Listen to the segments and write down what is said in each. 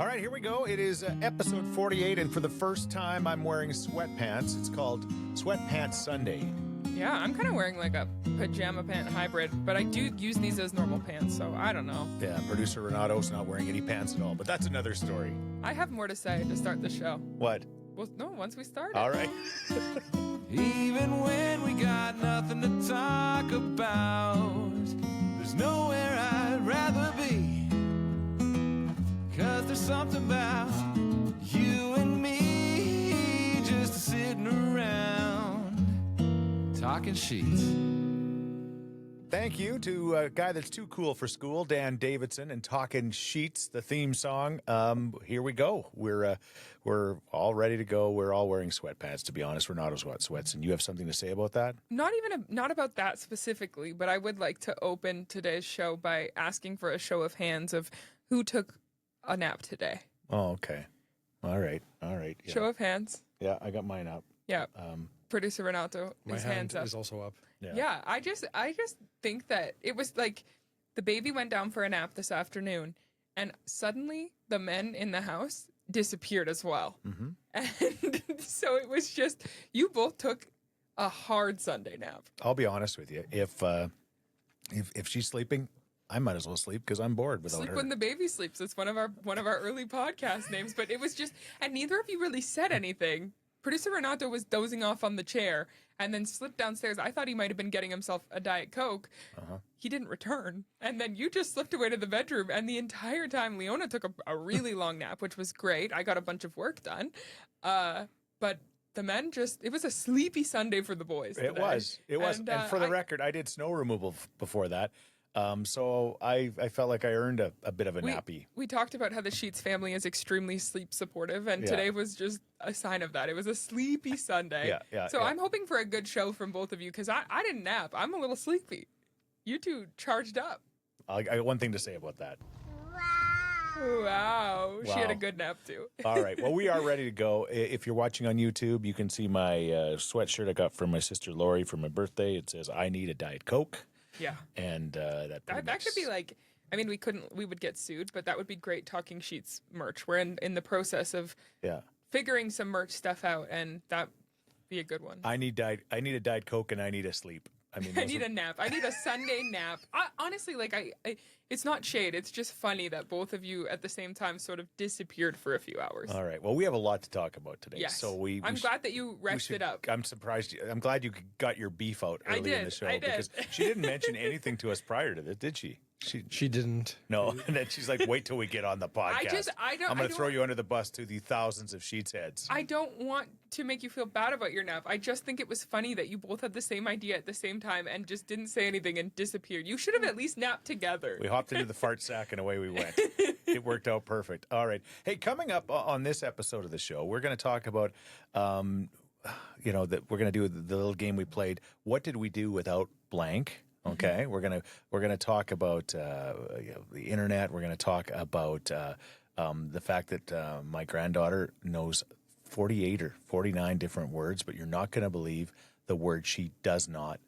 All right, here we go. It is episode 48, and for the first time, I'm wearing sweatpants. It's called Sweatpants Sunday. Yeah, I'm kind of wearing like a pajama pant hybrid, but I do use these as normal pants, so I don't know. Yeah, producer Renato's not wearing any pants at all, but that's another story. I have more to say to start the show. What? Well, no, once we start. All right. Even when we got nothing to talk about, there's nowhere I'd rather be. 'Cause there's something about you and me just sitting around talking Scheetz. Thank you to a guy that's too cool for school, Dan Davidson, and Talking Scheetz, the theme song. Here we go. We're all ready to go. We're all wearing sweatpants, to be honest. Renato's got sweats, and you have something to say about that? Not about that specifically, but I would like to open today's show by asking for a show of hands of who took a nap today. Oh, okay. All right. Yeah. Show of hands. Yeah, I got mine up. Yeah. Producer Renato, My his hand hands up. is also up. Yeah, I just think that it was like the baby went down for a nap this afternoon, and suddenly the men in the house disappeared as well. Mm-hmm. And so it was just, you both took a hard Sunday nap. I'll be honest with you. If she's sleeping, I might as well sleep because I'm bored without Sleep her. when the baby sleeps. It's one of our early podcast names, but it was just, and neither of you really said anything. Producer Renato was dozing off on the chair and then slipped downstairs. I thought he might have been getting himself a Diet Coke. Uh-huh. He didn't return. And then you just slipped away to the bedroom. And the entire time, Leona took a really long nap, which was great. I got a bunch of work done. But the men it was a sleepy Sunday for the boys today. It was. And for the record, I did snow removal before that. So I felt like I earned a bit of a nappy. We talked about how the Scheetz family is extremely sleep supportive, and today was just a sign of that. It was a sleepy Sunday. So I'm hoping for a good show from both of you, because I didn't nap. I'm a little sleepy. You two charged up. I got one thing to say about that. Wow. She had a good nap too. All right. Well, we are ready to go. If you're watching on YouTube, you can see my sweatshirt I got from my sister Lori for my birthday. It says, "I need a Diet Coke." Yeah. And that could be like, I mean, we would get sued, but that would be great Talking Scheetz merch. We're in the process of figuring some merch stuff out, and that'd be a good one. I need a Diet Coke, and I need a sleep. I mean, I need a nap. I need a Sunday nap. Honestly, like I, it's not shade. It's just funny that both of you at the same time sort of disappeared for a few hours. All right. Well, we have a lot to talk about today. Yes. So I'm glad that you rested up. I'm surprised. I'm glad you got your beef out early in the show. Because she didn't mention anything to us prior to this, did she? She didn't. No, and then she's like, "Wait till we get on the podcast. I'm going to throw you under the bus to the thousands of Scheetz heads." I don't want to make you feel bad about your nap. I just think it was funny that you both had the same idea at the same time and just didn't say anything and disappeared. You should have at least napped together. We hopped into the fart sack and away we went. It worked out perfect. All right. Hey, coming up on this episode of the show, we're going to talk about, that we're going to do the little game we played. What did we do without blank? Okay, we're gonna talk about the internet. We're gonna talk about the fact that my granddaughter knows 48 or 49 different words, but you're not gonna believe the word she does not.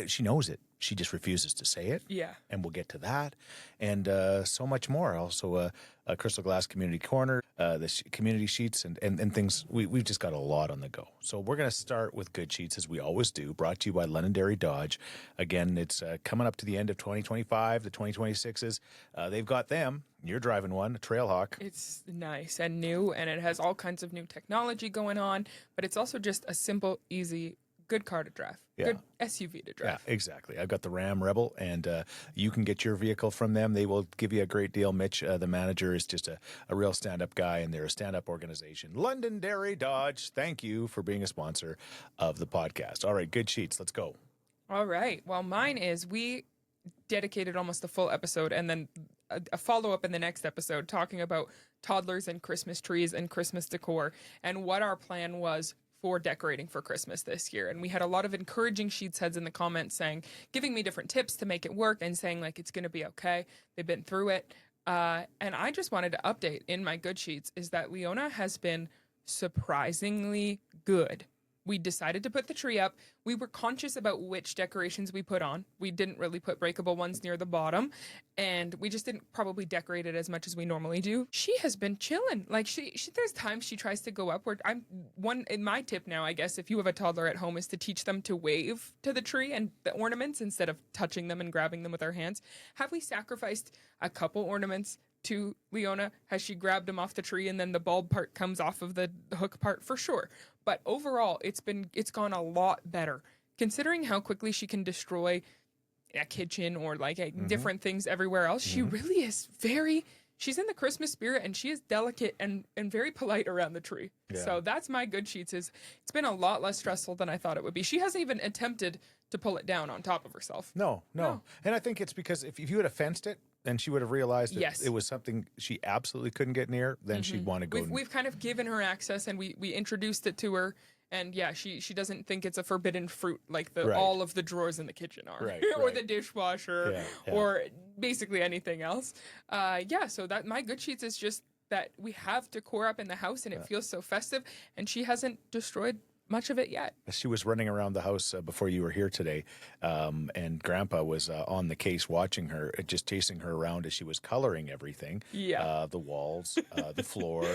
She knows it. She just refuses to say it. Yeah. And we'll get to that and so much more. Also, a Crystal Glass Community Corner, the community sheets and things. We've just got a lot on the go. So we're going to start with Good Scheetz, as we always do, brought to you by Londonderry Dodge. Again, it's coming up to the end of 2025. The 2026s, they've got them. You're driving one, a Trailhawk. It's nice and new, and it has all kinds of new technology going on, but it's also just a simple, easy, good car to drive. Yeah. Good SUV to drive. Yeah, exactly. I've got the Ram Rebel, and you can get your vehicle from them. They will give you a great deal. Mitch, the manager, is just a real stand-up guy, and they're a stand-up organization. Londonderry Dodge, thank you for being a sponsor of the podcast. All right, Good Scheetz, let's go. All right. Well, mine is we dedicated almost a full episode and then a follow-up in the next episode talking about toddlers and Christmas trees and Christmas decor and what our plan was for decorating for Christmas this year. And we had a lot of encouraging Scheetz heads in the comments giving me different tips to make it work and saying like, it's going to be okay. They've been through it. And I just wanted to update in my Good Scheetz is that Leona has been surprisingly good we decided to put the tree up. We were conscious about which decorations we put on. We didn't really put breakable ones near the bottom, and we just didn't probably decorate it as much as we normally do. She has been chilling. Like she there's times she tries to go upward. In my tip now, I guess, if you have a toddler at home, is to teach them to wave to the tree and the ornaments instead of touching them and grabbing them with our hands. Have we sacrificed a couple ornaments to Leona? Has she grabbed them off the tree and then the bulb part comes off of the hook part? For sure. But overall, it's gone a lot better. Considering how quickly she can destroy a kitchen or like different things everywhere else, she really is she's in the Christmas spirit, and she is delicate and very polite around the tree. Yeah. So that's my good Scheetz. It's been a lot less stressful than I thought it would be. She hasn't even attempted to pull it down on top of herself. No. And I think it's because if you would have fenced it, and she would have realized that it was something she absolutely couldn't get near, then she'd want to go. We've kind of given her access, and we introduced it to her. And yeah, she doesn't think it's a forbidden fruit like all of the drawers in the kitchen are, or the dishwasher, or basically anything else. So that my good Scheetz is just that we have decor up in the house, and it feels so festive. And she hasn't destroyed much of it yet. She was running around the house before you were here today, and Grandpa was on the case watching her, just chasing her around as she was coloring everything. Yeah, the walls, the floor,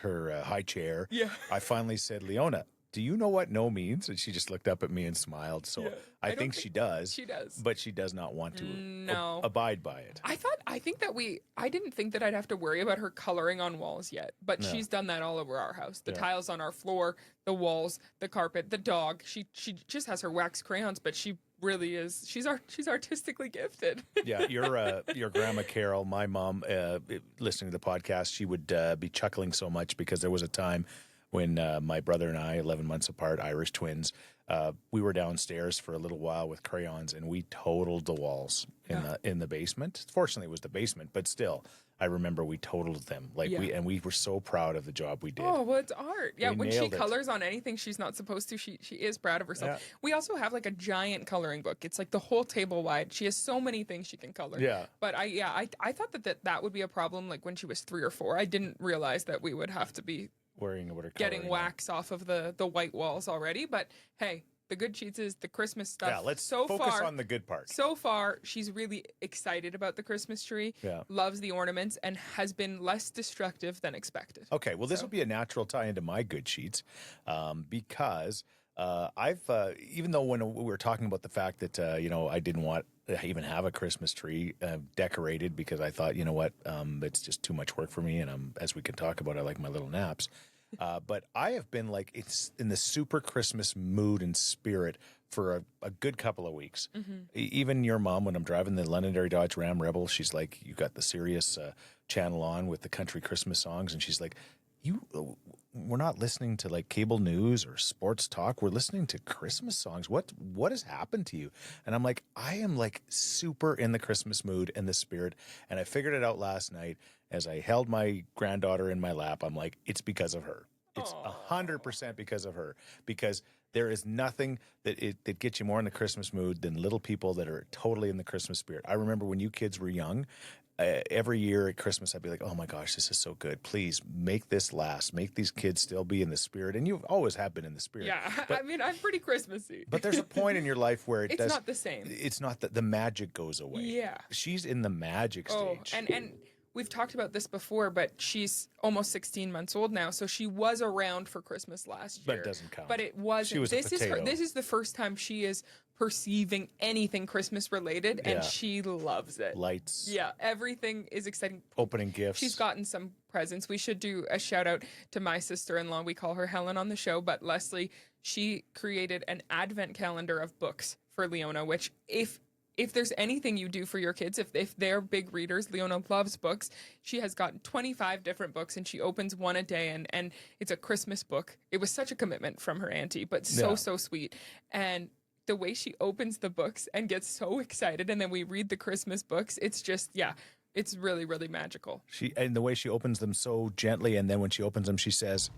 her high chair. Yeah, I finally said, Leona, do you know what no means? And she just looked up at me and smiled. So I think she does. She does. But she does not want to abide by it. I didn't think that I'd have to worry about her coloring on walls yet. But she's done that all over our house. The tiles on our floor, the walls, the carpet, the dog. She just has her wax crayons, but she really is. She's artistically gifted. Yeah, your grandma Carol, my mom, listening to the podcast, she would be chuckling so much because there was a time when my brother and I, 11 months apart, Irish twins, we were downstairs for a little while with crayons, and we totaled the walls in the basement. Fortunately, it was the basement, but still, I remember we totaled them. We were so proud of the job we did. Oh, well, it's art. Yeah, when she colors on anything she's not supposed to, she is proud of herself. Yeah. We also have like a giant coloring book. It's like the whole table wide. She has so many things she can color. Yeah. But I thought that would be a problem like when she was 3 or 4. I didn't realize that we would have to be worrying about her getting wax off of the white walls already. But hey, the good Scheetz is the Christmas stuff. Yeah, let's focus on the good part. So far, she's really excited about the Christmas tree, loves the ornaments, and has been less destructive than expected. Okay, well, this will be a natural tie into my good Scheetz, because I've, even though when we were talking about the fact that, I didn't want to even have a Christmas tree decorated because I thought, it's just too much work for me. And as we can talk about, I like my little naps. But I have been it's in the super Christmas mood and spirit for a good couple of weeks. Even your mom, when I'm driving the Londonderry Dodge Ram Rebel, she's like, you got the Sirius channel on with the country Christmas songs. And she's like, we're not listening to like cable news or sports talk. We're listening to Christmas songs. What has happened to you? And I'm like, I am like super in the Christmas mood and the spirit. And I figured it out last night as I held my granddaughter in my lap. I'm like, it's because of her. It's 100% because of her, because there is nothing that gets you more in the Christmas mood than little people that are totally in the Christmas spirit. I remember when you kids were young, every year at Christmas, I'd be like, oh my gosh, this is so good. Please make this last. Make these kids still be in the spirit. And you always have been in the spirit. Yeah, but, I'm pretty Christmassy. But there's a point in your life where it's not the same. It's not that the magic goes away. Yeah. She's in the magic stage. And we've talked about this before, but she's almost 16 months old now, so she was around for Christmas last year. But it doesn't count. But it wasn't. She was a potato. This is the first time she is perceiving anything Christmas related, and she loves it. Lights. Yeah, everything is exciting. Opening gifts. She's gotten some presents. We should do a shout out to my sister-in-law. We call her Helen on the show, but Leslie, she created an advent calendar of books for Leona, which if there's anything you do for your kids, if they're big readers, Leona loves books. She has gotten 25 different books, and she opens one a day, and it's a Christmas book. It was such a commitment from her auntie, but so sweet. And the way she opens the books and gets so excited, and then we read the Christmas books, it's just, it's really, really magical. And the way she opens them so gently, and then when she opens them, she says...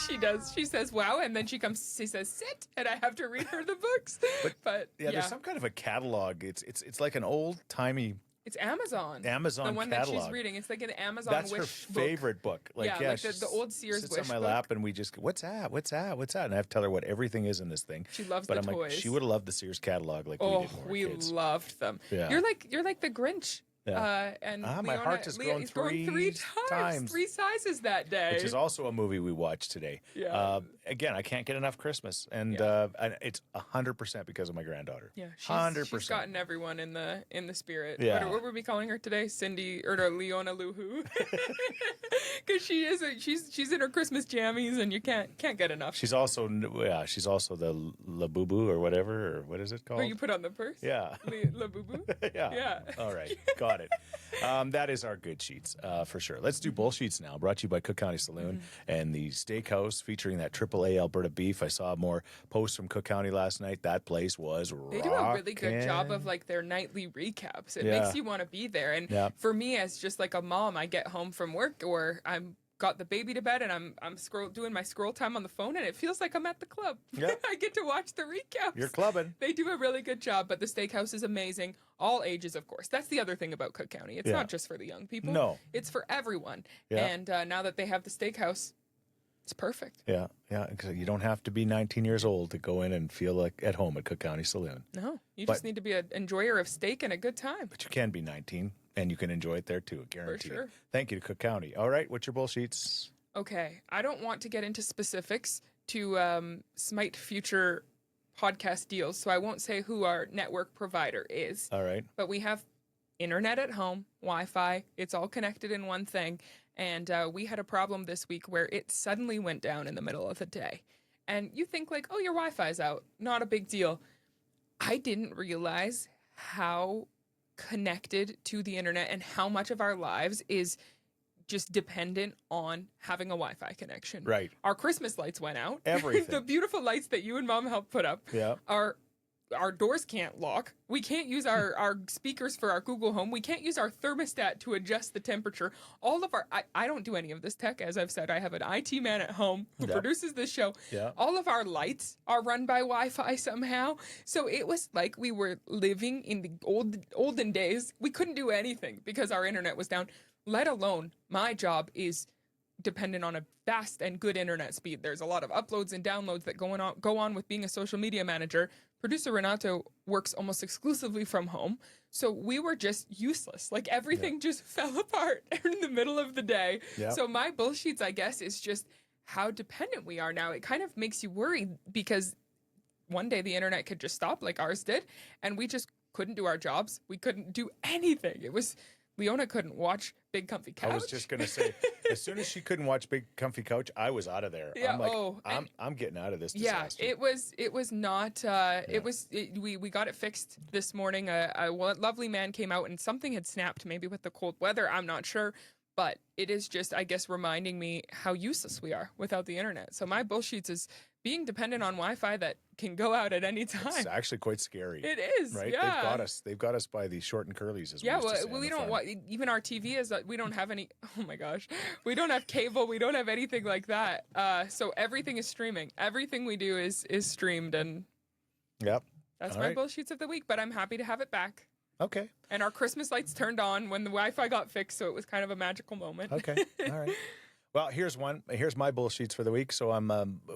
She does. She says, wow. And then she says, sit. And I have to read her the books. But there's some kind of a catalog. It's like an old-timey It's Amazon. Amazon the one catalog. that she's reading. It's like an Amazon That's wish her favorite book. Like, Yeah, like she's- the old Sears sits wish on my book. lap, and we just go, what's that? What's that? What's that? And I have to tell her what everything is in this thing. She loves but the I'm toys. Like, she would have loved the Sears catalog like we Oh, did when we were kids. loved them. Yeah. You're like the Grinch. Yeah. And my heart has grown it's grown three times. 3 sizes that day. Which is also a movie we watched today. Yeah. Again, I can't get enough Christmas, and it's 100% because of my granddaughter. Yeah, 100%. she's gotten everyone in the spirit. Yeah. What were we calling her today? Cindy or no, Leona Luhu? Because she's in her Christmas jammies, and you can't get enough. She's also the La Boo Boo or whatever, or what is it called? Where you put on the purse? Yeah. La Boo Boo? Yeah. Yeah. All right. Got it. That is our good sheets for sure. Let's do bull sheets now. Brought to you by Cook County Saloon and the Steakhouse featuring that AAA Alberta beef. I saw more posts from Cook County last night. That place was They do a really good job of like their nightly recaps. It Yeah. makes you want to be there. And Yeah. for me, as just like a mom, I get home from work or I'm got the baby to bed and I'm doing my scroll time on the phone and it feels like I'm at the club. Yeah. I get to watch the recaps. You're clubbing. They do a really good job, but the Steakhouse is amazing. All ages, of course. That's the other thing about Cook County. It's Yeah. not just for the young people. No. It's for everyone. Yeah. And now that they have the Steakhouse, it's perfect. Yeah. Yeah. 'Cause you don't have to be 19 years old to go in and feel like at home at Cook County Saloon. No, you But- just need to be an enjoyer of steak and a good time. But you can be 19 and you can enjoy it there too. Guaranteed. sure. Thank you to Cook County. All right. What's your bull sheets? Okay, I don't want to get into specifics to smite future podcast deals, so I won't say who our network provider is. All right. But we have internet at home, Wi-Fi. It's all connected in one thing. And we had a problem this week where it suddenly went down in the middle of the day. And you think like, oh, your Wi-Fi's out. Not a big deal. I didn't realize how connected to the internet and how much of our lives is just dependent on having a Wi-Fi connection. Right. Our Christmas lights went out. Everything. The beautiful lights that you and Mom helped put up. Yeah. Our doors can't lock. We can't use our speakers for our Google Home. We can't use our thermostat to adjust the temperature. All of our, I don't do any of this tech. As I've said, I have an IT man at home who Yep. produces this show. Yeah. All of our lights are run by Wi-Fi somehow. So it was like we were living in the olden days. We couldn't do anything because our internet was down, let alone my job is dependent on a fast and good internet speed. There's a lot of uploads and downloads that go on with being a social media manager. Producer Renato works almost exclusively from home. So we were just useless. Like everything just fell apart in the middle of the day. Yeah. So my bullshits, I guess, is just how dependent we are now. It kind of makes you worry because one day the internet could just stop like ours did. And we just couldn't do our jobs. We couldn't do anything. It was... Leona couldn't watch Big Comfy Couch. I was just going to say, as soon as she couldn't watch Big Comfy Couch, I was out of there. Yeah, I'm like, I'm getting out of this disaster. Yeah, it was not. We got it fixed this morning. A lovely man came out and something had snapped, maybe with the cold weather. I'm not sure, but it is just, I guess, reminding me how useless we are without the internet. So my bullshits is being dependent on Wi-Fi that can go out at any time. It's actually quite scary. It is, right? yeah. They've got us by the short and curlies as Yeah, we used to say on we the don't farm. even our TV is we don't have any. Oh my gosh, we don't have cable. We don't have anything like that. So everything is streaming. Everything we do is streamed, and Yep. that's All my right. bullshits of the week. But I'm happy to have it back. Okay. And our Christmas lights turned on when the Wi-Fi got fixed, so it was kind of a magical moment. Okay. All right. Well, here's one. Here's my bullshits for the week. So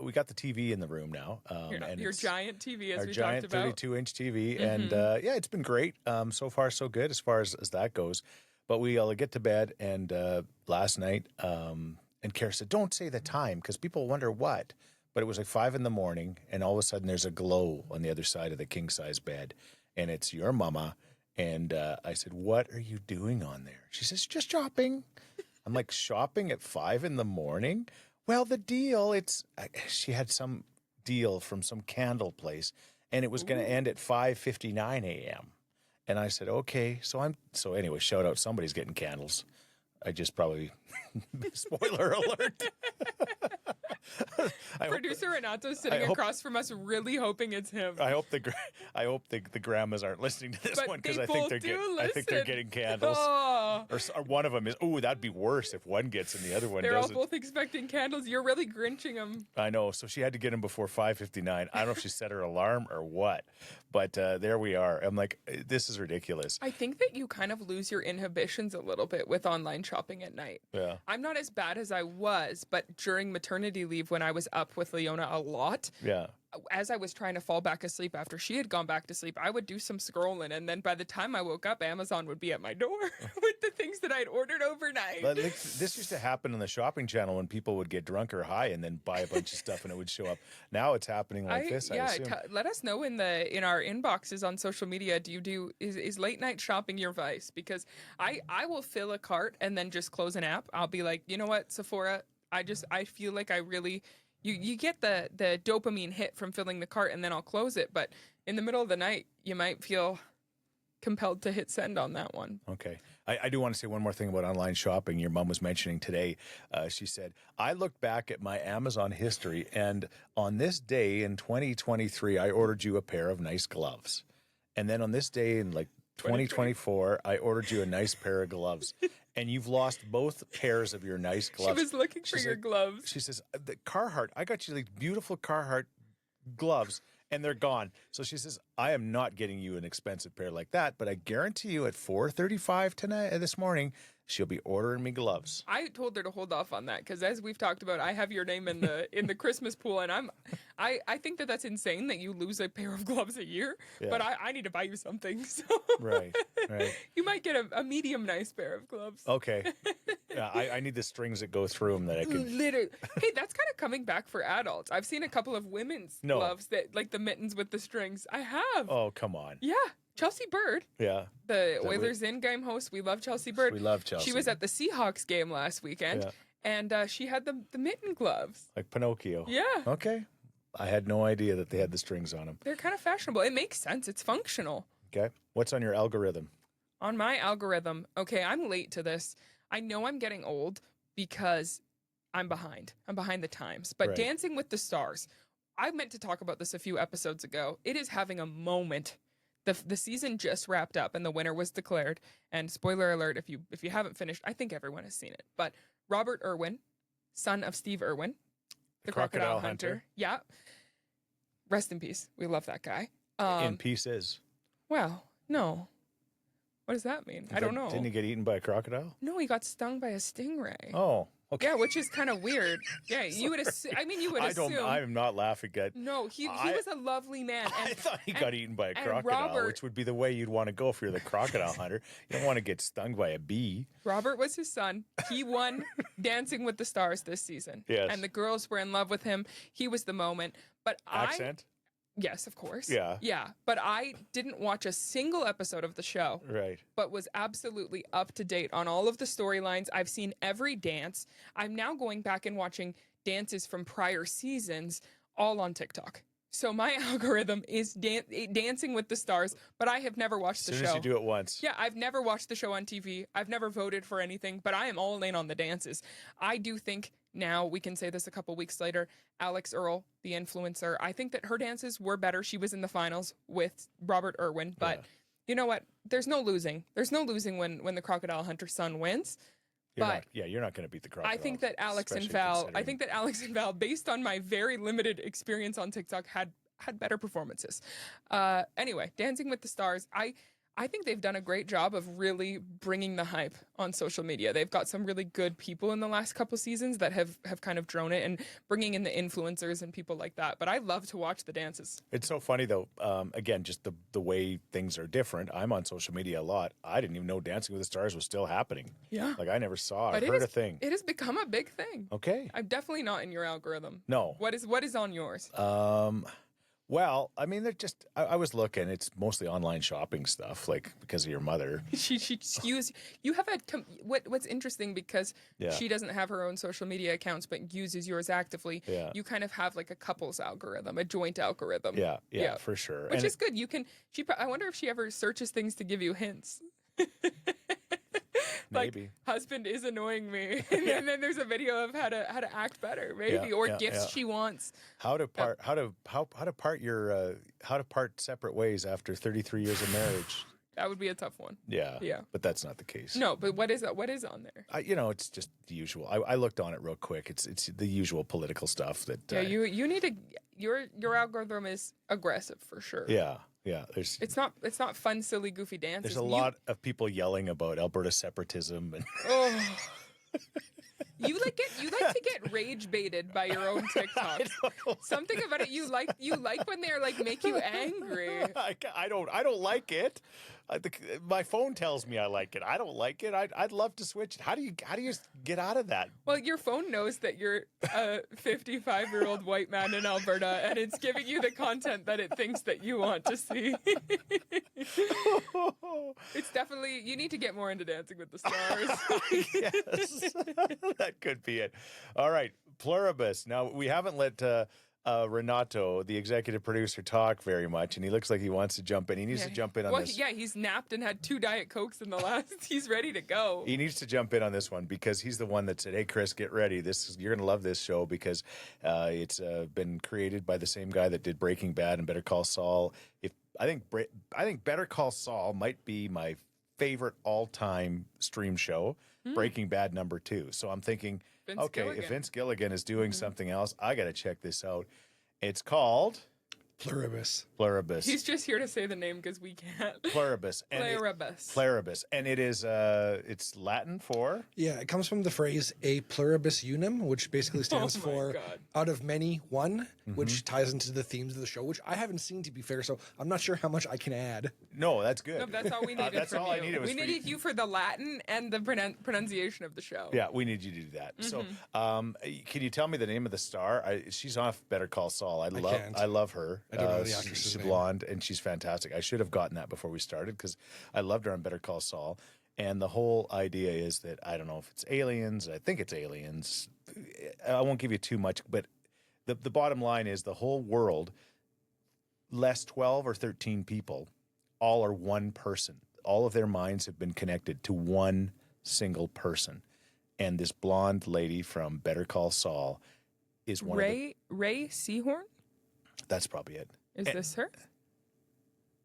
we got the TV in the room now. And Your it's giant TV, as our we giant talked about. 32-inch TV, and yeah, it's been great. So far, so good as far as that goes. But we'll get to bed, and last night, and Kara said, "Don't say the time because people wonder what." But it was like 5 a.m, and all of a sudden, there's a glow on the other side of the king size bed, and it's your mama. And I said, "What are you doing on there?" She says, "Just shopping." I'm like, shopping at 5 a.m? Well, the deal, she had some deal from some candle place, and it was going to end at 5:59 a.m. And I said, okay. So anyway, shout out, somebody's getting candles. I just probably, spoiler alert. Producer Renato's sitting across from us, really hoping it's him. I hope the grandmas aren't listening to this But one because they I think both I think they're listen. getting candles. Oh. Or one of them is. Oh, that'd be worse if one gets and the other one They're all doesn't. both expecting candles. You're really grinching them. I know. So she had to get them before 5:59. I don't know if she set her alarm or what, but there we are. I'm like, this is ridiculous. I think that you kind of lose your inhibitions a little bit with online shopping at night. Yeah. I'm not as bad as I was, but during maternity leave when I was up with Leona a lot, Yeah. as I was trying to fall back asleep after she had gone back to sleep, I would do some scrolling, and then by the time I woke up, Amazon would be at my door with the things that I'd ordered overnight. But this used to happen on the shopping channel when people would get drunk or high and then buy a bunch of stuff and it would show up. Now it's happening like this, I assume. Let us know in our inboxes on social media. Is late night shopping your vice? Because I will fill a cart and then just close an app. I'll be like, you know what, Sephora, I feel like I really. You get the dopamine hit from filling the cart and then I'll close it. But in the middle of the night, you might feel compelled to hit send on that one. Okay. I do want to say one more thing about online shopping. Your mom was mentioning today. She said, I looked back at my Amazon history and on this day in 2023, I ordered you a pair of nice gloves. And then on this day in like 2024, I ordered you a nice pair of gloves. And you've lost both pairs of your nice gloves. She was looking for your gloves. She says, the Carhartt, I got you these beautiful Carhartt gloves, and they're gone. So she says, I am not getting you an expensive pair like that, but I guarantee you at 4:35 tonight, this morning, she'll be ordering me gloves. I told her to hold off on that because, as we've talked about, I have your name in the Christmas pool, and I think that's insane that you lose a pair of gloves a year. Yeah. But I need to buy you something. So Right. you might get a medium nice pair of gloves. Okay. Yeah, I need the strings that go through them that I can. Literally. Hey, that's kind of coming back for adults. I've seen a couple of women's gloves that, like the mittens with the strings. I have. Oh, come on. Yeah. Chelsea Bird, Yeah. the Oilers in-game host. We love Chelsea Bird. We love Chelsea. She was at the Seahawks game last weekend, and she had the mitten gloves. Like Pinocchio. Yeah. Okay. I had no idea that they had the strings on them. They're kind of fashionable. It makes sense. It's functional. Okay. What's on your algorithm? On my algorithm, okay, I'm late to this. I know I'm getting old because I'm behind. I'm behind the times. But Right. Dancing with the Stars, I meant to talk about this a few episodes ago. It is having a moment. The season just wrapped up and the winner was declared. And spoiler alert, if you haven't finished, I think everyone has seen it. But Robert Irwin, son of Steve Irwin, the crocodile hunter. Yeah. Rest in peace. We love that guy. In pieces. Well, no. What does that mean? I don't know. Didn't he get eaten by a crocodile? No, he got stung by a stingray. Oh, okay. Yeah, which is kind of weird. Yeah, you would assume. I mean, you would assume. I'm not laughing at. No, he was a lovely man. And, I thought he got eaten by a and crocodile, Robert- which would be the way you'd want to go if you're the crocodile hunter. You don't want to get stung by a bee. Robert was his son. He won Dancing with the Stars this season. Yes. And the girls were in love with him. He was the moment. But Accent? Yes, of course. Yeah. Yeah. But I didn't watch a single episode of the show. Right. But was absolutely up to date on all of the storylines. I've seen every dance. I'm now going back and watching dances from prior seasons, all on TikTok. So my algorithm is Dancing with the Stars, but I have never watched the show. As soon as you do it once. Yeah, I've never watched the show on TV. I've never voted for anything, but I am all in on the dances. I do think now, we can say this a couple weeks later, Alex Earl, the influencer, I think that her dances were better. She was in the finals with Robert Irwin, but you know what? There's no losing. There's no losing when the crocodile hunter son wins. You're not going to beat the crocodile. I think that Alex and Val, based on my very limited experience on TikTok, had better performances. Anyway, Dancing with the Stars, I think they've done a great job of really bringing the hype on social media. They've got some really good people in the last couple seasons that have kind of drone it and bringing in the influencers and people like that. But I love to watch the dances. It's so funny, though. Again, just the way things are different. I'm on social media a lot. I didn't even know Dancing with the Stars was still happening. Yeah. Like, I never saw or But heard a thing. It has become a big thing. Okay. I'm definitely not in your algorithm. No. What is on yours? Well, I mean, they're just, I was looking, it's mostly online shopping stuff, like, because of your mother. She skews. You have what's interesting because she doesn't have her own social media accounts, but uses yours actively. Yeah. You kind of have like a couple's algorithm, a joint algorithm. Yeah, for sure. Which is good. I wonder if she ever searches things to give you hints. Like, Maybe. husband is annoying me, and then there's a video of how to act better, maybe, or gifts she wants. How to part separate ways after 33 years of marriage. That would be a tough one. Yeah. Yeah. But that's not the case. No, but what is that? What is on there? It's just the usual. I looked on it real quick. It's the usual political stuff that. Yeah, you need to. Your algorithm is aggressive for sure. Yeah. It's not fun, silly, goofy dances. There's a lot of people yelling about Alberta separatism and. Oh. You like to get rage baited by your own TikToks. Something about it you like when they're like make you angry. I don't like it. My phone tells me I like it. I don't like it. I'd love to switch it. How do you get out of that? Well, your phone knows that you're a 55-year-old white man in Alberta, and it's giving you the content that it thinks that you want to see. It's definitely, you need to get more into Dancing with the Stars. Yes, that could be it. All right, Pluribus. Now, we haven't let Renato, the executive producer, talk very much, and he looks like he wants to jump in. He needs to jump in on this. Yeah, he's napped and had 2 Diet Cokes in the last. He's ready to go. He needs to jump in on this one because he's the one that said, "Hey, Chris, get ready. You're going to love this show because it's been created by the same guy that did Breaking Bad and Better Call Saul. I think Better Call Saul might be my favorite all-time stream show. Breaking Bad #2. So I'm thinking, if Vince Gilligan is doing something else, I got to check this out. It's called Pluribus. Pluribus. He's just here to say the name because we can't. Pluribus. Pluribus. And it is it's Latin for? Yeah, it comes from the phrase a pluribus unum, which basically stands for God. out of many, one, which ties into the themes of the show, which I haven't seen, to be fair, so I'm not sure how much I can add. No, that's good. No, that's all we needed that's from all you. I needed was we for needed you for the Latin and the pronunciation of the show. Yeah, we need you to do that. So, can you tell me the name of the star? She's off Better Call Saul. I love her. I don't know the actress's She's name. blonde and she's fantastic. I should have gotten that before we started because I loved her on Better Call Saul. And the whole idea is that I don't know if it's aliens. I think it's aliens. I won't give you too much, but the bottom line is the whole world, less 12 or 13 people, all are one person. All of their minds have been connected to one single person. And this blonde lady from Better Call Saul is one of the... Ray Seahorn? That's probably it. Is this her?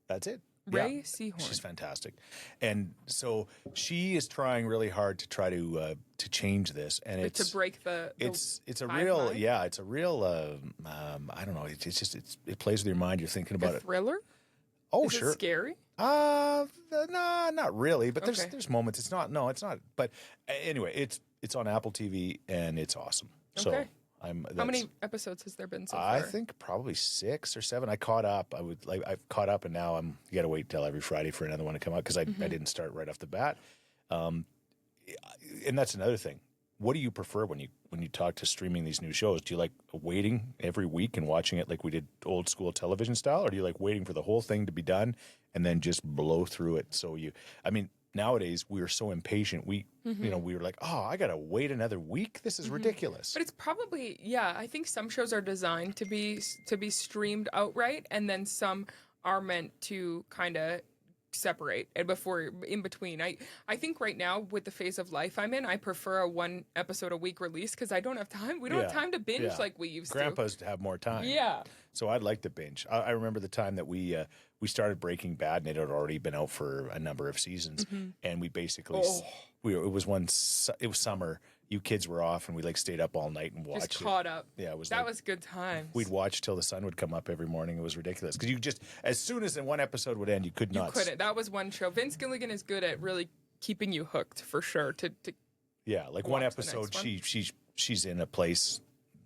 That's it. Ray Seahorn. She's fantastic. And so she is trying really hard to try to change this. And But to break the it's a hive real, mind? yeah, it's a real, I don't know. It's just, it plays with your mind. You're thinking about a it. thriller? Oh, Is sure. it scary? No, not really. But Okay. there's moments. It's not. But anyway, it's on Apple TV and it's awesome. So Okay. How How many episodes has there been so far? I think probably 6 or 7. I caught up. I've caught up, and now you got to wait till every Friday for another one to come out because I didn't start right off the bat. And that's another thing. What do you prefer when you talk to streaming these new shows? Do you like waiting every week and watching it like we did old school television style, or do you like waiting for the whole thing to be done and then just blow through it? Nowadays we are so impatient. We were like, oh, I got to wait another week. This is ridiculous. But it's probably, I think some shows are designed to be streamed outright, and then some are meant to kind of separate and before in between. I think right now with the phase of life I'm in, I prefer a 1 episode a week release because I don't have time. We don't have time to binge like we used Grandpas have more time. Yeah. So I'd like to binge. I remember the time that we started Breaking Bad and it had already been out for a number of seasons, and we basically it was summer. You kids were off, and we stayed up all night and watched. Just caught up. Yeah, it was. That was good times. We'd watch till the sun would come up every morning. It was ridiculous because you just as soon as one episode would end, you could not. You couldn't. That was one show. Vince Gilligan is good at really keeping you hooked for sure. Yeah, like one episode, she's in a place.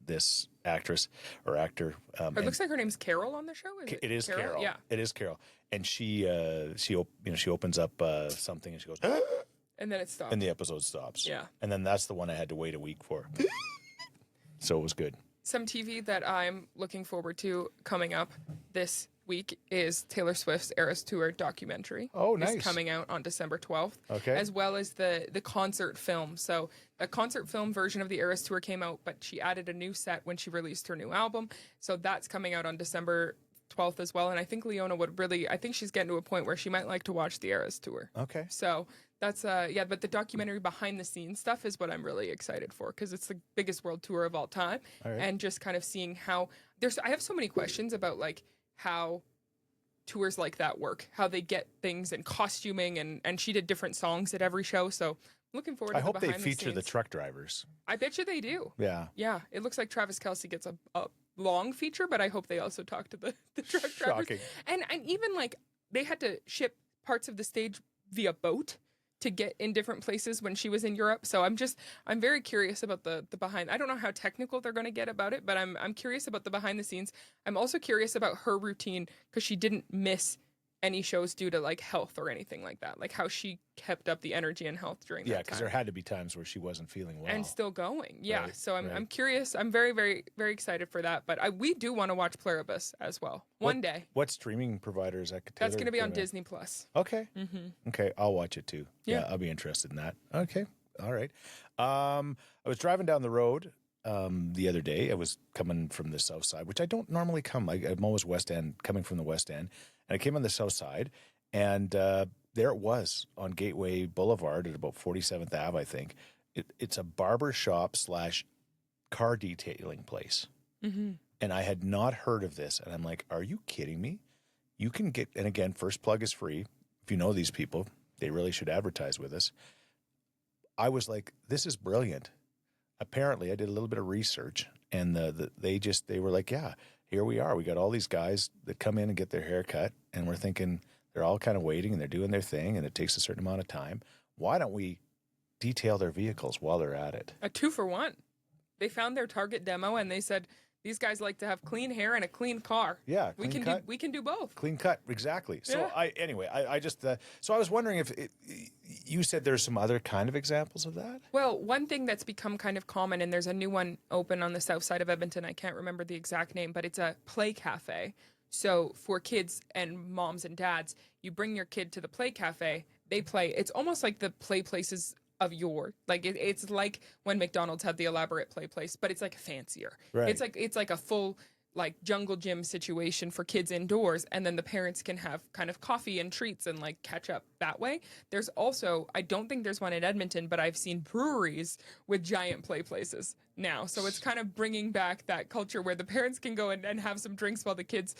This actress or actor. It looks like her name's Carol on the show. It is Carol. Yeah, it is Carol. And she opens up something and she goes, and then it stops. and the episode stops. Yeah. And then that's the one I had to wait a week for. So it was good. Some TV that I'm looking forward to coming up this week is Taylor Swift's Eras Tour documentary. Oh, nice. It's coming out on December 12th. Okay. As well as the concert film. So the concert film version of the Eras Tour came out, but she added a new set when she released her new album. So that's coming out on December 12th as well. And I think Leona I think she's getting to a point where she might like to watch the Eras Tour. Okay. So That's yeah, but the documentary behind the scenes stuff is what I'm really excited for because it's the biggest world tour of all time, All right. and just kind of seeing how I have so many questions about like how tours like that work, how they get things and costuming, and she did different songs at every show, so looking forward to I the hope they behind feature the scenes. truck drivers. I bet you they do. Yeah. Yeah, it looks like Travis Kelce gets a long feature, but I hope they also talk to the truck drivers. Shocking. And even like they had to ship parts of the stage via boat to get in different places when she was in Europe. So I'm very curious about the behind. I don't know how technical they're going to get about it, but I'm curious about the behind the scenes. I'm also curious about her routine because she didn't miss any shows due to like health or anything like that. Like how she kept up the energy and health during that Yeah, time. because there had to be times where she wasn't feeling well. And still going. Yeah. Right, So I'm right. curious. I'm very, very, very excited for that. But we do want to watch Pluribus as well. One day. What streaming provider is that? That's going to be on gonna- Disney Plus. Okay. Mm-hmm. Okay, I'll watch it too. Yeah, Yeah. I'll be interested in that. Okay. All right. I was driving down the road the other day. I was coming from the south side, which I don't normally come. I'm always west end, coming from the west end. And I came on the south side, and there it was on Gateway Boulevard at about 47th Ave, I think. It's a barber shop / car detailing place. Mm-hmm. And I had not heard of this. And I'm like, are you kidding me? You can get, and again, first plug is free. If you know these people, they really should advertise with us. I was like, this is brilliant. Apparently, I did a little bit of research, and they were like, yeah, here we are. We got all these guys that come in and get their hair cut, and we're thinking they're all kind of waiting, and they're doing their thing, and it takes a certain amount of time. Why don't we detail their vehicles while they're at it? A 2-for-1. They found their target demo and they said, these guys like to have clean hair and a clean car. Yeah, we clean can cut. we can do both. Clean cut, exactly. So Yeah. I just so I was wondering if you said there's some other kind of examples of that. Well, one thing that's become kind of common, and there's a new one open on the south side of Edmonton. I can't remember the exact name, but it's a play cafe. So for kids and moms and dads, you bring your kid to the play cafe. They play. It's almost like the play places of yore. Like it's like when McDonald's had the elaborate play place, but it's like fancier. Right. It's like a full like jungle gym situation for kids indoors, and then the parents can have kind of coffee and treats and like catch up that way. There's also, I don't think there's one in Edmonton, but I've seen breweries with giant play places now. So it's kind of bringing back that culture where the parents can go and have some drinks while the kids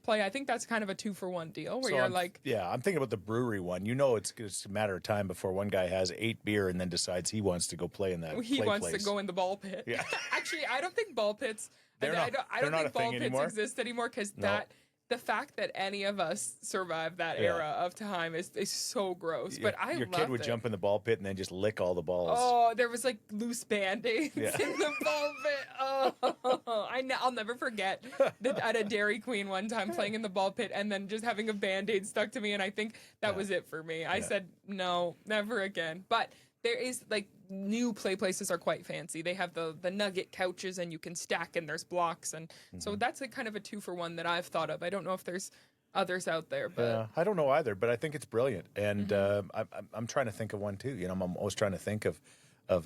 play. I think that's kind of a 2-for-1 deal where So you're I'm like, thinking about the brewery one. You know, it's a matter of time before one guy has 8 beer and then decides he wants to go play in that. he play wants place. to go in the ball pit. Yeah. Actually, I don't think ball pits. They're not- I they're don't not think a thing ball pits anymore? exist anymore because No. the fact that any of us survived that Yeah. era of time is so gross. But I Your loved kid would it. jump in the ball pit and then just lick all the balls. Oh, there was like loose band-aids Yeah. in the ball pit. Oh, I'll never forget that at a Dairy Queen one time playing in the ball pit and then just having a band-aid stuck to me, and I think that was it for me. I said no, never again. But there is like new play places are quite fancy. They have the nugget couches and you can stack and there's blocks, and so that's a kind of a 2-for-1 that I've thought of. I don't know if there's others out there, but I don't know either, but I think it's brilliant, and I'm trying to think of one too. You know, I'm always trying to think of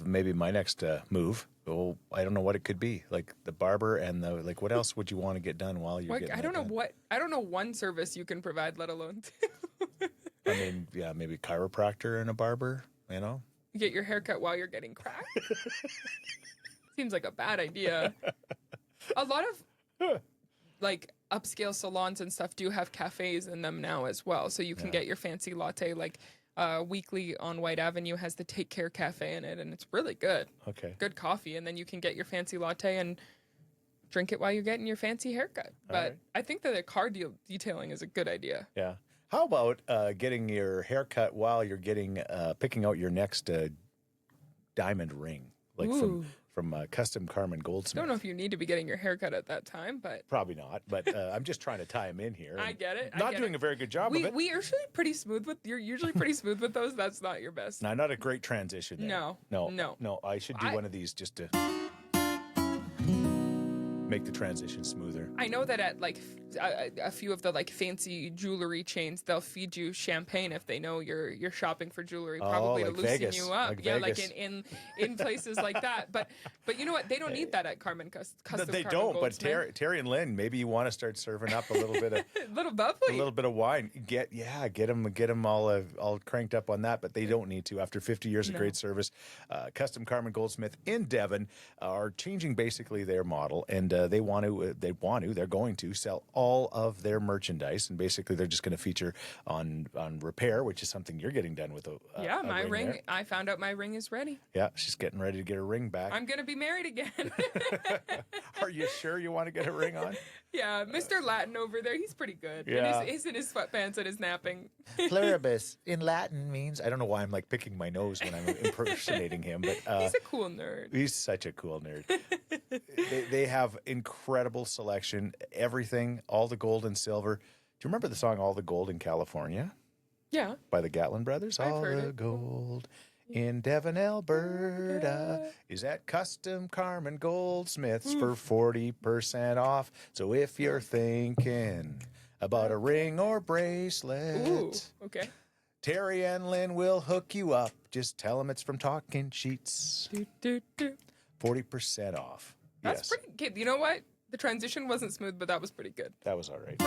maybe my next move. Oh, I don't know what it could be. Like the barber and the like. What else would you want to get done while you're like, getting? I don't that know done? I don't know one service you can provide, let alone two. I mean, yeah, maybe chiropractor and a barber. You know, You get your haircut while you're getting crack. Seems like a bad idea. A lot of like upscale salons and stuff do have cafes in them now as well, so you can get your fancy latte. Like Weekly on White Avenue has the Take Care Cafe in it, and it's really good. okay. Good coffee, and then you can get your fancy latte and drink it while you're getting your fancy haircut. But right. I think that a car detailing is a good idea. Yeah. How about getting your haircut while you're getting picking out your next diamond ring, like Ooh. from Custom Carmen Goldsmith? Don't know if you need to be getting your haircut at that time, but Probably not, but I'm just trying to tie him in here. I and get it. I Not get doing it. a very good job of it. we are usually pretty smooth with. You're usually pretty smooth with those. That's not your best. No, not a great transition there. No, No. no. No, I should do I- one of these just to make the transition smoother. I know that at like a few of the like fancy jewelry chains, they'll feed you champagne if they know you're shopping for jewelry, probably like to loosen Vegas, you up. like Yeah, Vegas. like in places like that. But you know what? They don't need that at Custom They Carmen don't, but Goldsmith. Terry and Lynn, maybe you want to start serving up a little bit of Little bubbly. a little bit of wine. Get them all cranked up on that, but they don't need to. After 50 years of great service, Custom Carmen Goldsmith in Devon are changing basically their model, and they're going to sell all of their merchandise, and basically they're just going to feature on repair, which is something you're getting done with. Yeah, my ring. there. I found out my ring is ready. Yeah, she's getting ready to get her ring back. I'm gonna be married again. Are you sure you want to get a ring on? Yeah, Mr. Latin over there, he's pretty good. Yeah. He's in his sweatpants and his napping. Pluribus in Latin means, I don't know why I'm like picking my nose when I'm impersonating him, but He's a cool nerd. he's such a cool nerd. They have incredible selection, everything, all the gold and silver. Do you remember the song All the Gold in California Yeah. by the Gatlin Brothers? I've All heard the it. gold in Devon, Alberta is at Custom Carmen Goldsmiths for 40% off. So if you're thinking about a ring or bracelet, Ooh. Okay. Terry and Lynn will hook you up. Just tell them it's from Talking Scheetz. Do, do, do. 40% off. That's Yes, pretty good. You know what? The transition wasn't smooth, but that was pretty good. that was all right.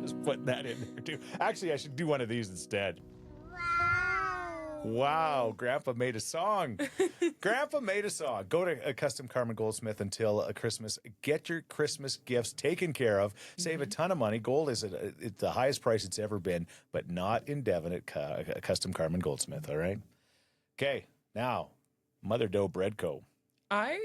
Just putting that in there too. Actually, I should do one of these instead. Wow, Grandpa made a song. Grandpa made a song. Go to Custom Carmen Goldsmith until Christmas. Get your Christmas gifts taken care of. Save a ton of money. Gold is at the highest price it's ever been, but not in Devon at Custom Carmen Goldsmith, all right? Okay, now, Mother Dough Bread Co. I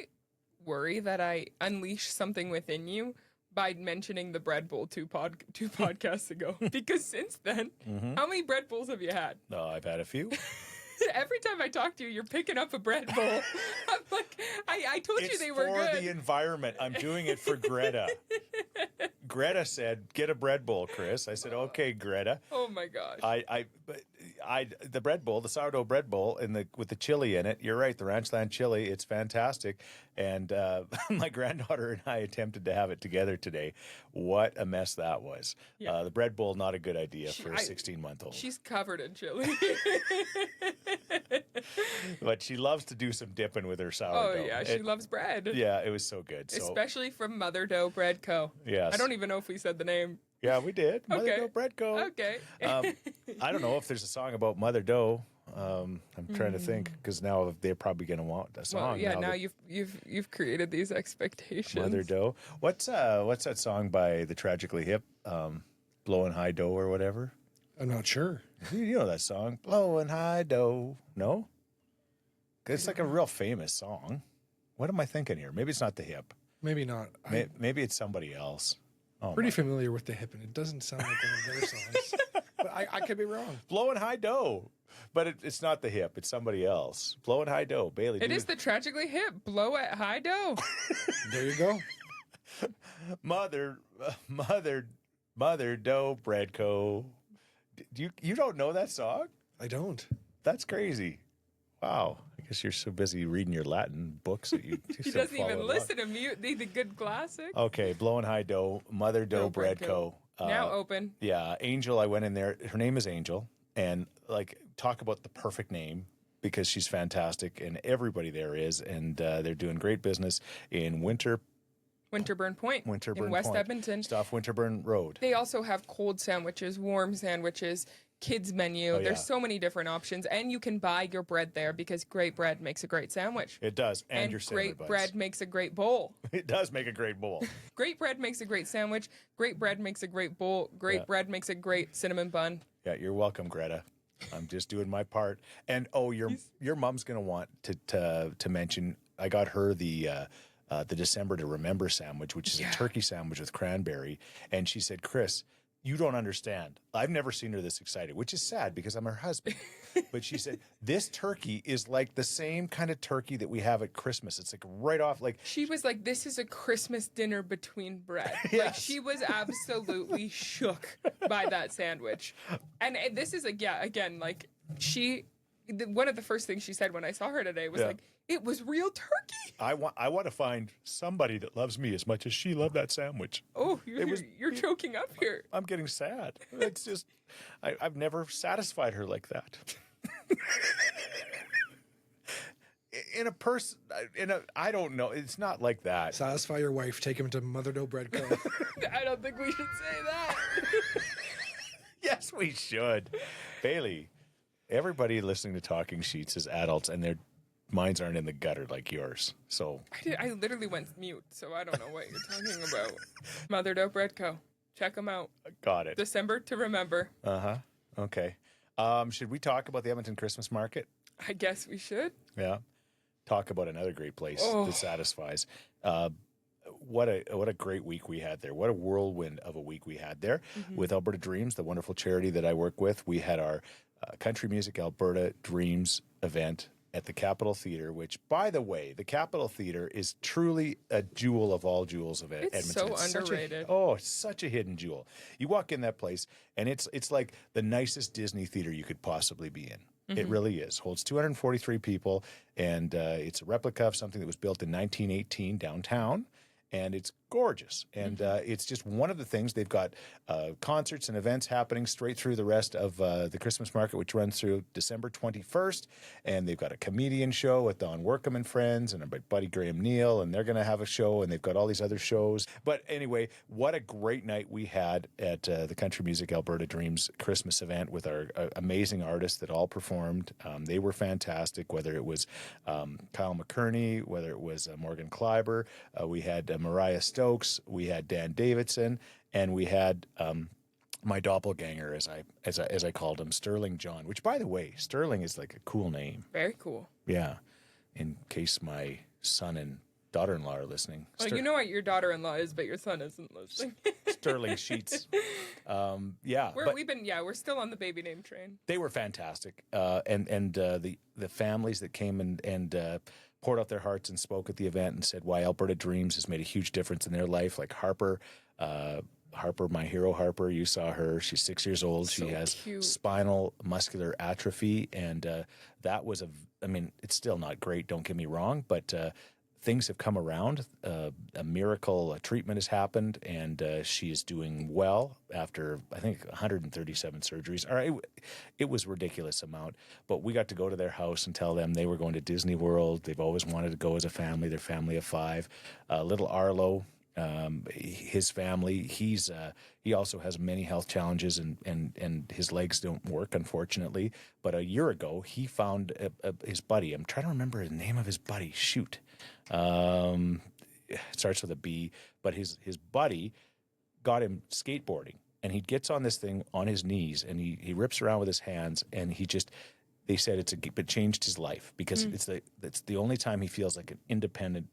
worry that I unleash something within you by mentioning the bread bowl two podcasts ago. Because since then, how many bread bowls have you had? I've had a few. Every time I talk to you, you're picking up a bread bowl. I'm like, I told you they were It's for good. the environment. I'm doing it for Greta. Greta said, "Get a bread bowl, Chris." I said, "Okay, Greta." Oh my gosh. The bread bowl, the sourdough bread bowl, with the chili in it. You're right, the Ranchland chili. It's fantastic. And my granddaughter and I attempted to have it together today. What a mess that was. Yeah. The bread bowl, not a good idea for a 16-month-old. She's covered in chili. But she loves to do some dipping with her sourdough. Oh yeah, she loves bread. Yeah, it was so good. So Especially from Mother Dough Bread Co. yes. I don't even know if we said the name. Yeah, we did. Mother Okay. Dough Bread Co. Okay. I don't know if there's a song about Mother Dough. I'm trying to think because now they're probably going to want a song. Well, yeah. Now that- you've created these expectations. Mother Dough. What's that song by the Tragically Hip? Blowing High Dough or whatever. I'm not sure. You know that song, Blowing High Dough. No, it's like a real famous song. What am I thinking here? Maybe it's not the Hip. Maybe not. I'm Maybe it's somebody else. Oh, pretty familiar with the Hip, and it doesn't sound like one of their songs. But I could be wrong. Blowing High Dough. But it's not the Hip. It's somebody else. Blowing High Dough. Bailey. It is the Tragically Hip. Blow at high dough. There you go. Mother Dough Bread Co. You don't know that song? I don't. That's crazy. Wow. I guess you're so busy reading your Latin books that you He still doesn't even follow along. listen to mute the good classic. Okay, Blowing High Dough, Mother Dough Bread Co. Now open. Yeah, Angel, I went in there. Her name is Angel. And like, talk about the perfect name because she's fantastic and everybody there is. And they're doing great business in Winterburn Point. in West Point. Edmonton. It's off Winterburn Road. They also have cold sandwiches, warm sandwiches, kids menu. Oh, yeah. There's so many different options, and you can buy your bread there because great bread makes a great sandwich. It does. And your cinnamon great buns. bread makes a great bowl. It does make a great bowl. Great bread makes a great sandwich. Great bread makes a great bowl. Great bread makes a great cinnamon bun. Yeah, you're welcome, Greta. I'm just doing my part. And your mom's gonna want to mention. I got her the December to Remember sandwich, which is a turkey sandwich with cranberry. And she said, Chris, you don't understand. I've never seen her this excited, which is sad because I'm her husband. But she said, this turkey is like the same kind of turkey that we have at Christmas. It's like right off, like She was like, this is a Christmas dinner between bread. Like, Yes. she was absolutely shook by that sandwich. And this is, again, like, she one of the first things she said when I saw her today was like, "It was real turkey." I want to find somebody that loves me as much as she loved that sandwich. Oh, you're choking up here. I'm getting sad. It's just I've never satisfied her like that. I don't know. It's not like that. Satisfy your wife. Take him to Mother Dough Bread Co. I don't think we should say that. Yes, we should. Bailey, everybody listening to Talking Scheetz is adults, and their minds aren't in the gutter like yours. So I literally went mute, so I don't know what you're talking about. Mother Dough Bread Co. Check them out. got it. December to remember. Okay. Should we talk about the Edmonton Christmas Market? I guess we should. Yeah. Talk about another great place that satisfies. What a great week we had there. What a whirlwind of a week we had there with Alberta Dreams, the wonderful charity that I work with. We had our Country Music Alberta Dreams event at the Capitol Theatre, which, by the way, the Capitol Theatre is truly a jewel of all jewels of Edmonton. It's so underrated. It's such a hidden jewel. You walk in that place, and it's like the nicest Disney theater you could possibly be in. It really is. Holds 243 people, and it's a replica of something that was built in 1918 downtown, and it's gorgeous. And it's just one of the things. They've got concerts and events happening straight through the rest of the Christmas market, which runs through December 21st. And they've got a comedian show with Don Workham and friends and my buddy Graham Neal, and they're going to have a show, and they've got all these other shows. But anyway, what a great night we had at the Country Music Alberta Dreams Christmas event with our amazing artists that all performed. They were fantastic, whether it was Kyle McKerney, whether it was Morgan Kleiber. We had Mariah Stokes, we had Dan Davidson, and we had my doppelganger, as I called him, Sterling John. Which, by the way, Sterling is like a cool name. Very cool. Yeah, in case my son and daughter-in-law are listening. Well, you know what your daughter-in-law is, but your son isn't listening. Sterling Scheetz. We're still on the baby name train. They were fantastic, and the families that came and poured out their hearts and spoke at the event and said why Alberta Dreams has made a huge difference in their life. Like Harper, my hero Harper, you saw her. She's 6 years old. She has spinal muscular atrophy, and that was it's still not great, don't get me wrong, but things have come around. A miracle treatment has happened, and she is doing well after, I think, 137 surgeries. All right, it was a ridiculous amount, but we got to go to their house and tell them they were going to Disney World. They've always wanted to go as a family. They're a family of 5. Little Arlo, his family, he also has many health challenges, and his legs don't work, unfortunately. But a year ago, he found his buddy. I'm trying to remember the name of his buddy. Shoot. It starts with a B, but his buddy got him skateboarding, and he gets on this thing on his knees, and he rips around with his hands, and they said it changed his life because it's the only time he feels like an independent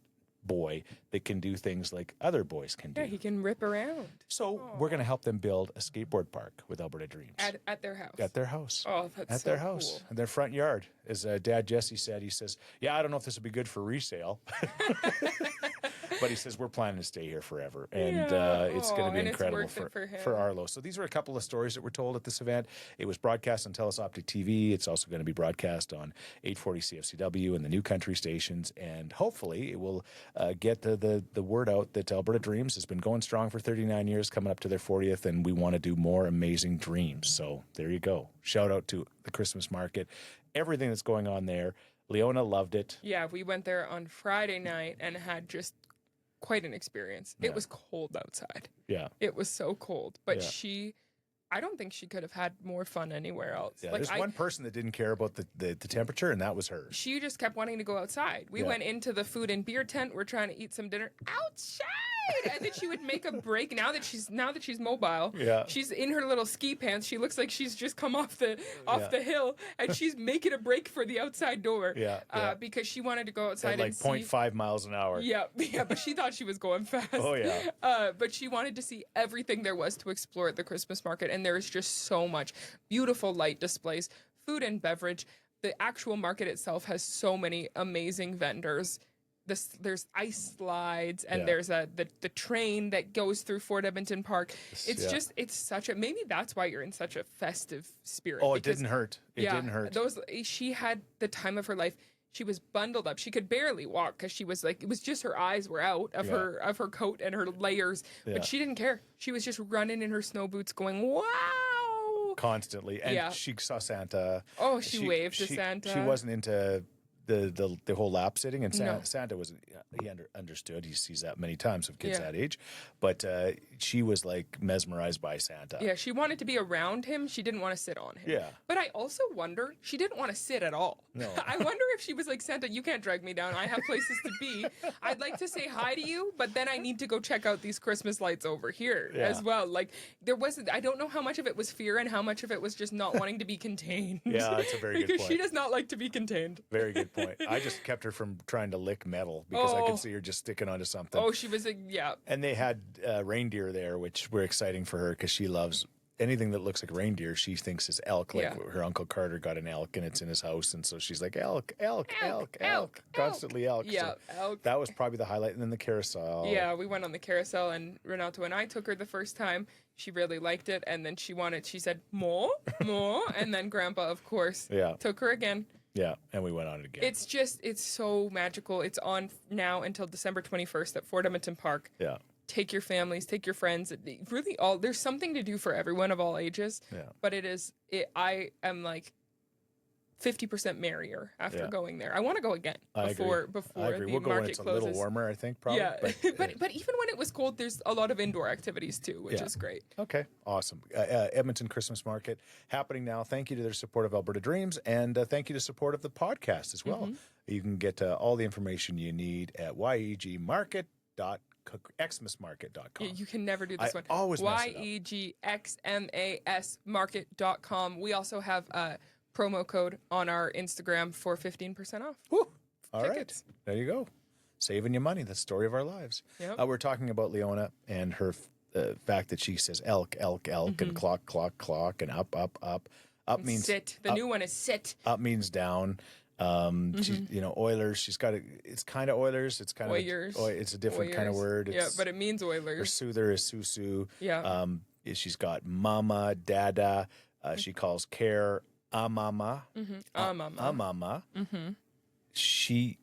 boy that can do things like other boys can do. Yeah, he can rip around. So we're going to help them build a skateboard park with Alberta Dreams. At their house. At their house. Oh, that's At so their house. cool. In their front yard. As Dad Jesse said, he says, I don't know if this will be good for resale. But he says, we're planning to stay here forever. And it's going to be incredible for Arlo. So these are a couple of stories that were told at this event. It was broadcast on Telus Optic TV. It's also going to be broadcast on 840 CFCW and the new country stations. And hopefully it will get the word out that Alberta Dreams has been going strong for 39 years, coming up to their 40th, and we want to do more amazing dreams. So there you go. Shout out to the Christmas market, everything that's going on there. Leona loved it. Yeah, we went there on Friday night and had just quite an experience. Yeah. It was cold outside. Yeah. It was so cold. But Yeah. I don't think she could have had more fun anywhere else. Yeah, there's one person that didn't care about the temperature, and that was her. She just kept wanting to go outside. We went into the food and beer tent. We're trying to eat some dinner outside. And then she would make a break now that she's mobile. Yeah. She's in her little ski pants. She looks like she's just come off the hill, and she's making a break for the outside door. Because she wanted to go outside At like and see 0.5 miles an hour. Yeah, but she thought she was going fast. Oh, yeah. But she wanted to see everything there was to explore at the Christmas market, and there is just so much beautiful light displays, food and beverage. The actual market itself has so many amazing vendors. there's ice slides, and Yeah. there's the train that goes through Fort Edmonton Park. It's Yeah. just, it's such a, maybe that's why you're in such a festive spirit. Oh, it because, didn't hurt. It didn't hurt. She had the time of her life. She was bundled up. She could barely walk because she was like, it was just her eyes were out of her coat and her layers, Yeah. but she didn't care. She was just running in her snow boots going, wow. Constantly. And she saw Santa. Oh, she waved to Santa. She wasn't into the whole lap sitting, and No. Santa was understood. He sees that many times of kids Yeah. that age, but she was like mesmerized by Santa. Yeah, she wanted to be around him. She didn't want to sit on him. Yeah. But I also wonder, she didn't want to sit at all. No. I wonder if she was like, Santa, you can't drag me down. I have places to be. I'd like to say hi to you, but then I need to go check out these Christmas lights over here as well. Like, there wasn't, I don't know how much of it was fear and how much of it was just not wanting to be contained. Yeah, that's a very good Because point. she does not like to be contained. Very good point. I just kept her from trying to lick metal because I could see her just sticking onto something. Oh, she was, yeah. And they had reindeer there, which were exciting for her because she loves anything that looks like reindeer. She thinks is elk. Like her Uncle Carter got an elk and it's in his house. And so she's like, elk, constantly elk. Yeah, So elk. that was probably the highlight. And then the carousel. Yeah, we went on the carousel, and Renato and I took her the first time. She really liked it, and then she said, more, and then Grandpa, of course, took her again. Yeah, and we went on it again. It's so magical. It's on now until December 21st at Fort Edmonton Park. Yeah. Take your families, take your friends. Really, there's something to do for everyone of all ages. Yeah. But I am like 50% merrier after going there. I want to go again before I agree. the We'll go when market it's closes. a little warmer, I think, probably. Yeah, but even when it was cold, there's a lot of indoor activities too, which is great. Okay, awesome. Edmonton Christmas Market happening now. Thank you to their support of Alberta Dreams, and thank you to support of the podcast as well. You can get all the information you need at yegmarket.xmasmarket.com. You can never do this one. Always mess it up. YEGXMAS market.com. We also have a promo code on our Instagram for 15% off. Woo. All Tickets. right. There you go. Saving you money. The story of our lives. Yep. We're talking about Leona and her fact that she says elk, and clock, and up. Up And means sit. The new one is sit. Up means down. She, Oilers. She's got it's kind of Oilers. It's kind Oilers. of it's a different kind of word. Yeah, but it means Her Oilers. soother is Susu. Yeah. She's got mama, dada. She calls care mama. Mama. She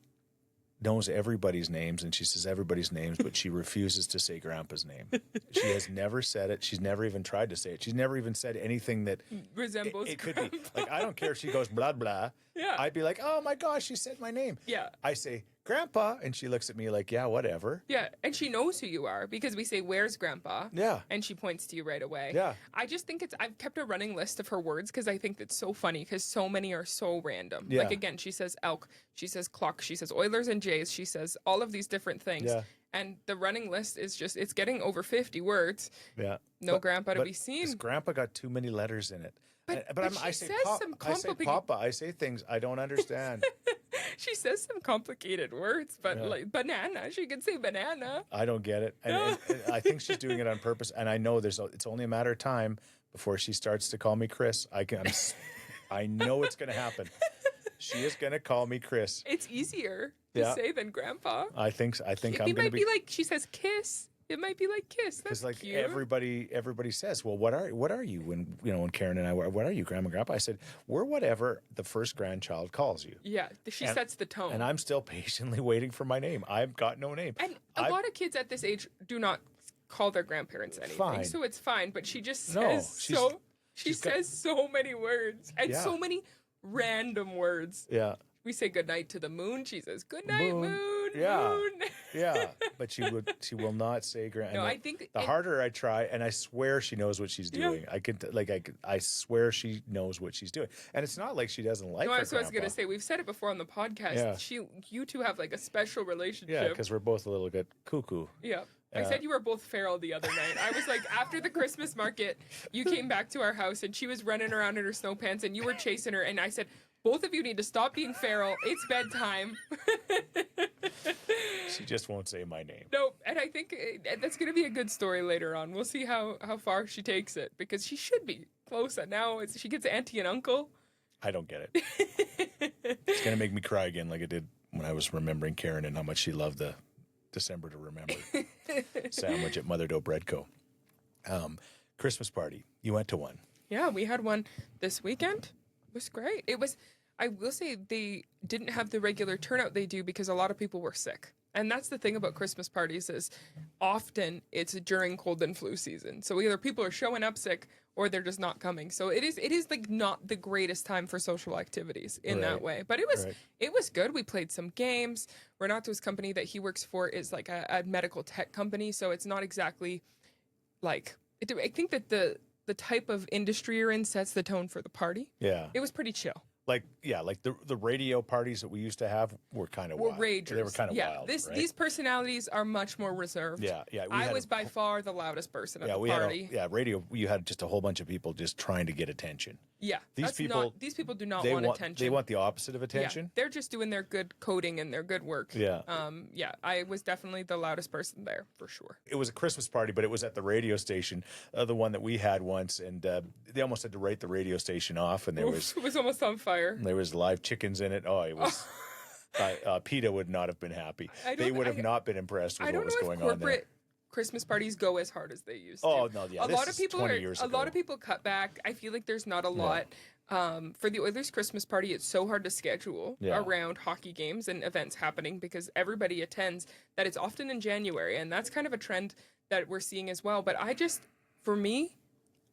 knows everybody's names and she says everybody's names, but she refuses to say Grandpa's name. She has never said it. She's never even tried to say it. She's never even said anything that Resembles it could be. Like, I don't care if she goes blah, blah. Yeah. I'd be like, oh my gosh, she said my name. Yeah. I say, Grandpa, and she looks at me like, yeah, whatever. Yeah, and she knows who you are because we say, "Where's Grandpa?" Yeah. And she points to you right away. Yeah. I just think I've kept a running list of her words because I think it's so funny because so many are so random. Yeah. Like, again, she says elk, she says clock, she says Oilers and Jays, she says all of these different things. Yeah. And the running list is just, it's getting over 50 words. Yeah. No Grandpa to but be seen. This Grandpa got too many letters in it. But I she say says some I say complicated- Papa. I say things I don't understand. She says some complicated words, but like banana, she could say banana. I don't get it. And I think she's doing it on purpose. And I know it's only a matter of time before she starts to call me Chris. I know it's going to happen. She is going to call me Chris. It's easier to say than Grandpa. I think I'm It going to might be like, she says kiss. It might be like kiss. That's because like cute. everybody says, well, what are you when Karen and I were, what are you, Grandma, Grandpa? I said, we're whatever the first grandchild calls you. Yeah, she sets the tone. And I'm still patiently waiting for my name. I've got no name. And a lot of kids at this age do not call their grandparents anything, Fine. so it's fine. But she just No, says she says so many words and so many random words. Yeah. We say goodnight to the moon. She says good night, moon. Yeah. Moon. Yeah, but she will not say grand. No, I think the harder I try, and I swear she knows what she's doing. I swear she knows what she's doing, and it's not like she doesn't like. No, her that's what I was grandpa. gonna say. We've said it before on the podcast. Yeah. You two have like a special relationship. Yeah, because we're both a little bit cuckoo. Yeah. I said you were both feral the other night. I was like, after the Christmas market, you came back to our house and she was running around in her snow pants and you were chasing her. And I said, both of you need to stop being feral. It's bedtime. She just won't say my name. No, and I think that's going to be a good story later on. We'll see how far she takes it because she should be close. And now she gets auntie and uncle. I don't get it. It's gonna make me cry again, like it did when I was remembering Karen and how much she loved the December to Remember sandwich at Mother Dough Bread Co. Christmas party. You went to one. Yeah, we had one this weekend. It was great. It was, I will say, they didn't have the regular turnout they do because a lot of people were sick. And that's the thing about Christmas parties is often it's during cold and flu season. So either people are showing up sick or they're just not coming. So it is like not the greatest time for social activities in that way. But it was good. We played some games. Renato's company that he works for is like a medical tech company. So it's not exactly like, I think that the type of industry you're in sets the tone for the party. Yeah. It was pretty chill. Like the radio parties that we used to have were kind of wild. Ragers. They were kind of wild. These personalities are much more reserved. Yeah. I was by far the loudest person at the party. Radio. You had just a whole bunch of people just trying to get attention. Yeah, these people do not want attention. They want the opposite of attention. Yeah, they're just doing their good coding and their good work. Yeah. I was definitely the loudest person there for sure. It was a Christmas party, but it was at the radio station, the one that we had once, and they almost had to write the radio station off, and it was almost on fire. There was live chickens in it. Oh, it was. PETA would not have been happy. They would have not been impressed with what was going on there. Christmas parties go as hard as they used to. Oh no, yeah. A lot of people cut back. I feel like there's not a lot. For the Oilers Christmas party, it's so hard to schedule around hockey games and events happening because everybody attends that it's often in January, and that's kind of a trend that we're seeing as well. But for me,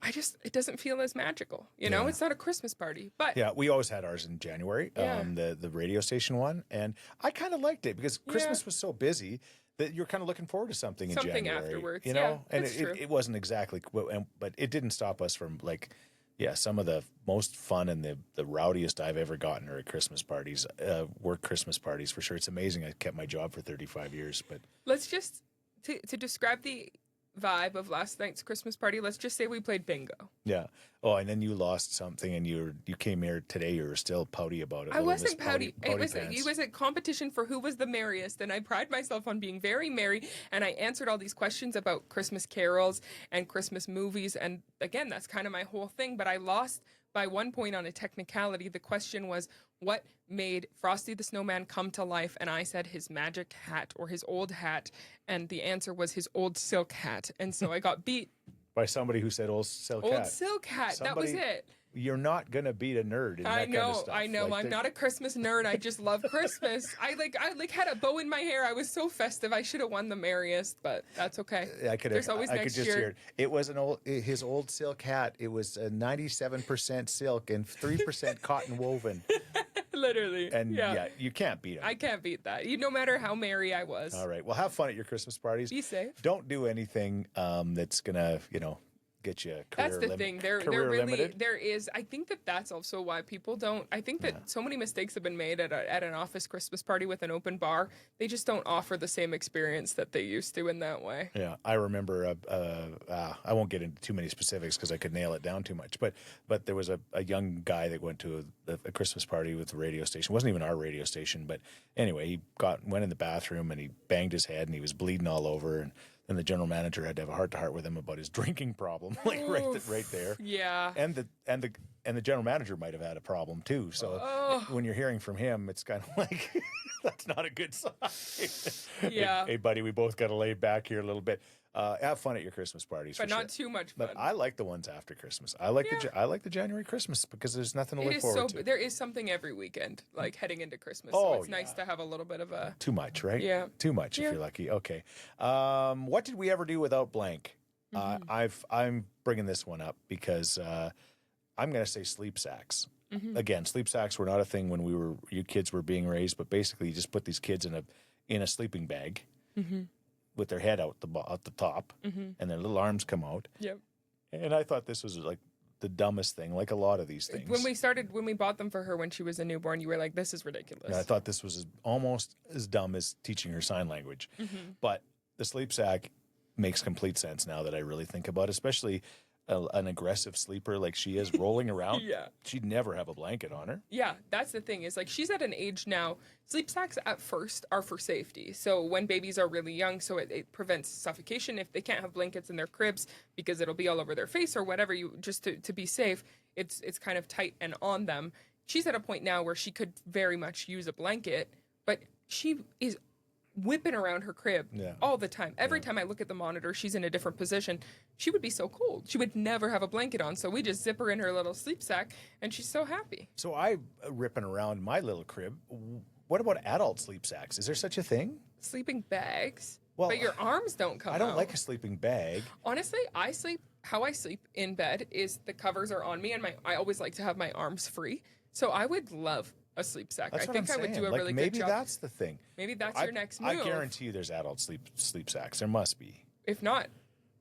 it doesn't feel as magical. You know, it's not a Christmas party. But yeah, we always had ours in January, the radio station one, and I kind of liked it because Christmas was so busy that you're kind of looking forward to something in January. Afterwards, you know, and that's true. it wasn't exactly, but it didn't stop us from some of the most fun and the rowdiest I've ever gotten are at Christmas parties, work Christmas parties for sure. It's amazing. I kept my job for 35 years, but let's just to describe the vibe of last night's Christmas party. Let's just say we played bingo. Yeah. Oh, and then you lost something, and you came here today. You were still pouty about it. I wasn't pouty. It was a competition for who was the merriest, and I pride myself on being very merry. And I answered all these questions about Christmas carols and Christmas movies, and again, that's kind of my whole thing. But I lost by 1 point on a technicality. The question was, what made Frosty the Snowman come to life? And I said his magic hat or his old hat, and the answer was his old silk hat. And so I got beat by somebody who said old silk hat. Old silk hat. That was it. You're not gonna beat a nerd in that kind of stuff. I know. I'm not a Christmas nerd. I just love Christmas. I had a bow in my hair. I was so festive. I should have won the merriest, but that's okay. I could just hear it. It was his old silk hat. It was 97% silk and 3% cotton woven. Literally. And you can't beat him. I can't beat that. No matter how merry I was. All right. Well, have fun at your Christmas parties. Be safe. Don't do anything that's gonna, get you that's the thing. There is. I think that's also why people don't. I think that so many mistakes have been made at an office Christmas party with an open bar. They just don't offer the same experience that they used to in that way. Yeah, I remember. I won't get into too many specifics because I could nail it down too much. But there was a young guy that went to a Christmas party with the radio station. It wasn't even our radio station, but anyway, he went in the bathroom and he banged his head and he was bleeding all over and. And the general manager had to have a heart-to-heart with him about his drinking problem, right there. Yeah. And the general manager might have had a problem too. So when you're hearing from him, it's kind of like that's not a good sign. Yeah. Hey, buddy, we both got to lay back here a little bit. Have fun at your Christmas parties, but not too much fun. But I like the ones after Christmas. I like the January Christmas because there's nothing to look forward to. There is something every weekend, like heading into Christmas. So it's nice to have a little bit of a too much, right? Yeah, too much if you're lucky. Okay, what did we ever do without blank? I'm bringing this one up because I'm going to say sleep sacks. Again, sleep sacks were not a thing when you kids were being raised, but basically you just put these kids in a sleeping bag. With their head out the top, and their little arms come out. Yep. And I thought this was like the dumbest thing, like a lot of these things. When we bought them for her when she was a newborn, you were like, "This is ridiculous." And I thought this was almost as dumb as teaching her sign language. But the sleep sack makes complete sense now that I really think about it, especially an aggressive sleeper like she is rolling around. Yeah. She'd never have a blanket on her. Yeah, that's the thing is like she's at an age now, sleep sacks at first are for safety. So when babies are really young, so it prevents suffocation if they can't have blankets in their cribs because it'll be all over their face or whatever, just to be safe, it's kind of tight and on them. She's at a point now where she could very much use a blanket, but she is whipping around her crib all the time. Every time I look at the monitor, she's in a different position. She would be so cold. She would never have a blanket on. So we just zip her in her little sleep sack, and she's so happy. So I ripping around my little crib. What about adult sleep sacks? Is there such a thing? Sleeping bags. Well, but your arms don't come out. I don't like a sleeping bag. Honestly, how I sleep in bed is the covers are on me, and I always like to have my arms free. So I would love a sleep sack. That's I what think I'm I would do saying. a really maybe good job. That's the thing. Maybe that's your next move. I guarantee you there's adult sleep sacks. There must be. If not,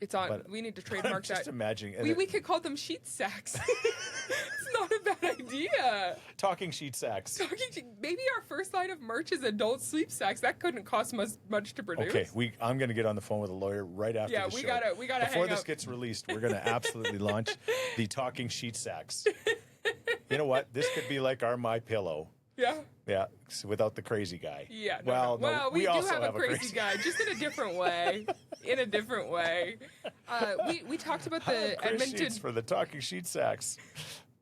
it's on. But we need to trademark that. Just imagining. We could call them Scheetz sacks. It's not a bad idea. Talking sheet sacks. Maybe our first line of merch is adult sleep sacks. That couldn't cost much to produce. Okay, I'm going to get on the phone with a lawyer right after the show. Yeah, we gotta Before hang this up. gets released, we're going to absolutely launch the talking sheet sacks. You know what? This could be like our My Pillow. Yeah. Yeah, without the crazy guy. Yeah. Well, we do also have a crazy guy, just in a different way. In a different way. We talked about the Chris Edmonton. Scheetz for the talking sheet sacks.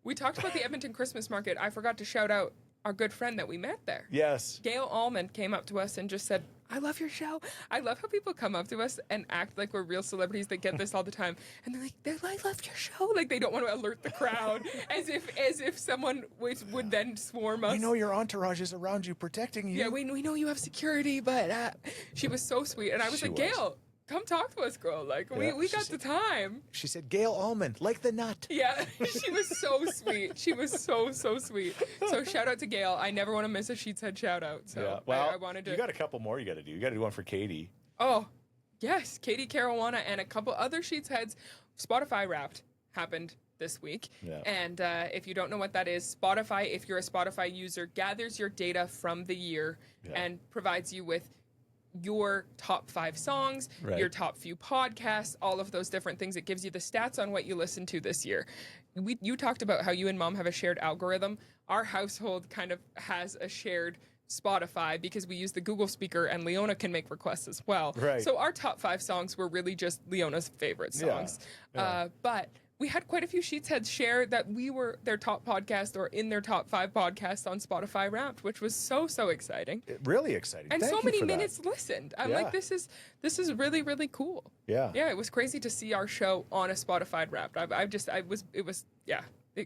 We talked about the Edmonton Christmas market. I forgot to shout out our good friend that we met there. Yes. Gail Allman came up to us and just said, "I love your show." I love how people come up to us and act like we're real celebrities that get this all the time, and they're like, "I love your show." Like they don't want to alert the crowd, as if someone would then swarm us. I know your entourage is around you, protecting you. Yeah, we know you have security, but she was so sweet, and I was She like, was. "Gail, come talk to us, girl. Like Yeah, we she got said- the time." She said, "Gail Allman, like the nut." Yeah, she was so sweet. She was so sweet. So shout out to Gail. I never want to miss a Sheetz Head shout out. So Yeah. Well, I wanted to. you got a couple more you got to do. You got to do one for Katie. Oh, yes, Katie Caruana and a couple other Sheetz Heads. Spotify Wrapped happened this week. Yeah. And if you don't know what that is, Spotify, if you're a Spotify user, gathers your data from the year and provides you with your top 5 songs, Right. your top few podcasts, all of those different things. It gives you the stats on what you listened to this year. You talked about how you and Mom have a shared algorithm. Our household kind of has a shared Spotify because we use the Google speaker, and Leona can make requests as well. Right. So our top 5 songs were really just Leona's favorite songs. Yeah. But we had quite a few Sheetz Heads share that we were their top podcast or in their top 5 podcasts on Spotify Wrapped, which was so exciting. Really exciting. And Thank so you many for that. minutes listened. I'm Yeah. like, this is really, really cool. Yeah. Yeah, it was crazy to see our show on a Spotify Wrapped. It was